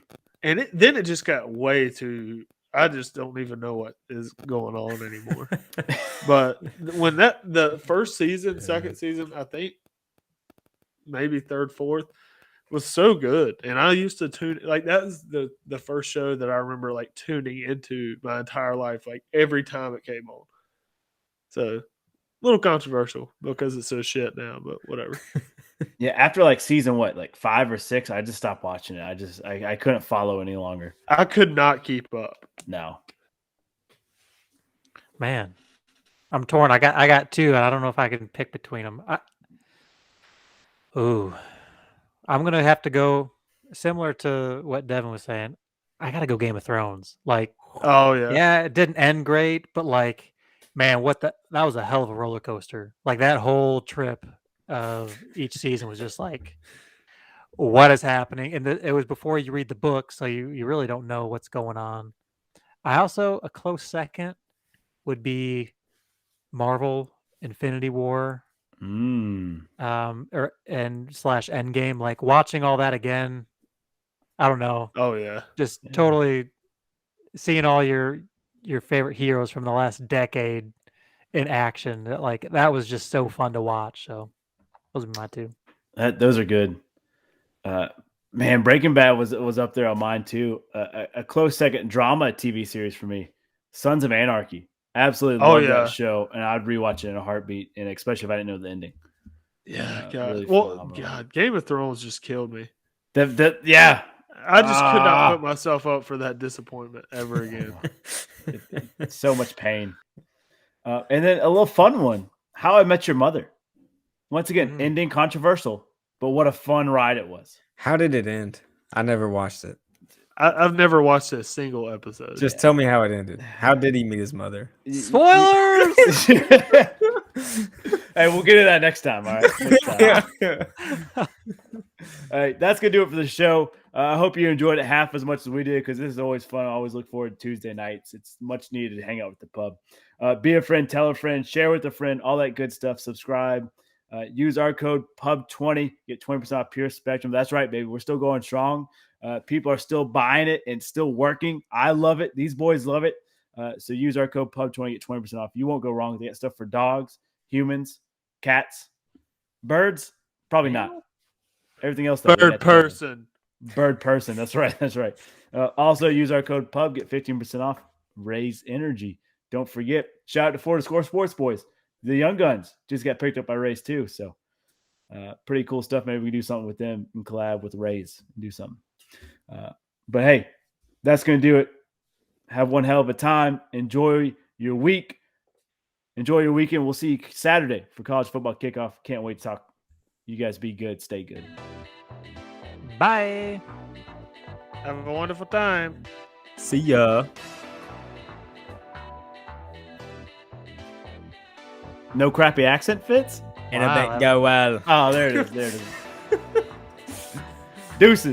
and then it just got way too. I just don't even know what is going on anymore. But when the first season, second season, I think maybe third, fourth was so good, and I used to tune like that was the first show that I remember like tuning into my entire life, like every time it came on. So a little controversial because it's so shit now, but whatever. Yeah, after like season like 5 or 6, I just stopped watching it. I couldn't follow any longer. I could not keep up. No. Man, I'm torn. I got two, and I don't know if I can pick between them. I'm gonna have to go similar to what Devin was saying. I gotta go Game of Thrones. Like, Oh yeah, yeah, it didn't end great, but like, man, that was a hell of a roller coaster. Like that whole trip of each season was just like, what is happening? And it was before you read the book, so you really don't know what's going on. I also, a close second would be Marvel Infinity War, Mm. and / Endgame. Like watching all that again, I don't know, oh yeah. just Yeah. totally seeing all your favorite heroes from the last decade in action. Like that was just so fun to watch. So those are my two. Those are good. Man, Breaking Bad was up there on mine too. A close second, drama TV series for me, Sons of Anarchy. Absolutely Oh, love yeah. that show, and I'd rewatch it in a heartbeat, and especially if I didn't know the ending. Yeah, God. Really Well, phenomenal. God, Game of Thrones just killed me. Yeah, I just could not Ah. put myself up for that disappointment ever again. It's so much pain. And then a little fun one, How I Met Your Mother. Once again, ending controversial, but what a fun ride it was. How did it end? I never watched it. I've never watched a single episode. Just tell me how it ended. How did he meet his mother? Spoilers. Hey, we'll get to that next time. All right. Next time. All right, that's gonna do it for the show. I hope you enjoyed it half as much as we did because this is always fun. I always look forward to Tuesday nights. It's much needed to hang out with the pub. Be a friend, tell a friend, share with a friend, all that good stuff. Subscribe. Use our code PUB20, get 20% off Pure Spectrum. That's right, baby. We're still going strong. People are still buying it and still working. I love it. These boys love it. So use our code PUB20, get 20% off. You won't go wrong. They got stuff for dogs, humans, cats, birds. Probably not. Everything else. Though, Bird person. Bird person. That's right. That's right. Also use our code PUB, get 15% off. Raise Energy. Don't forget. Shout out to Florida Score Sports Boys. The Young Guns just got picked up by Raise too. So pretty cool stuff. Maybe we can do something with them and collab with Raise and do something. But hey, that's going to do it. Have one hell of a time. Enjoy your week. Enjoy your weekend. We'll see you Saturday for college football kickoff. Can't wait to talk. You guys be good. Stay good. Bye. Have a wonderful time. See ya. No crappy accent fits? And Wow, I bet go well. Oh, there it is. There it is. Deuces.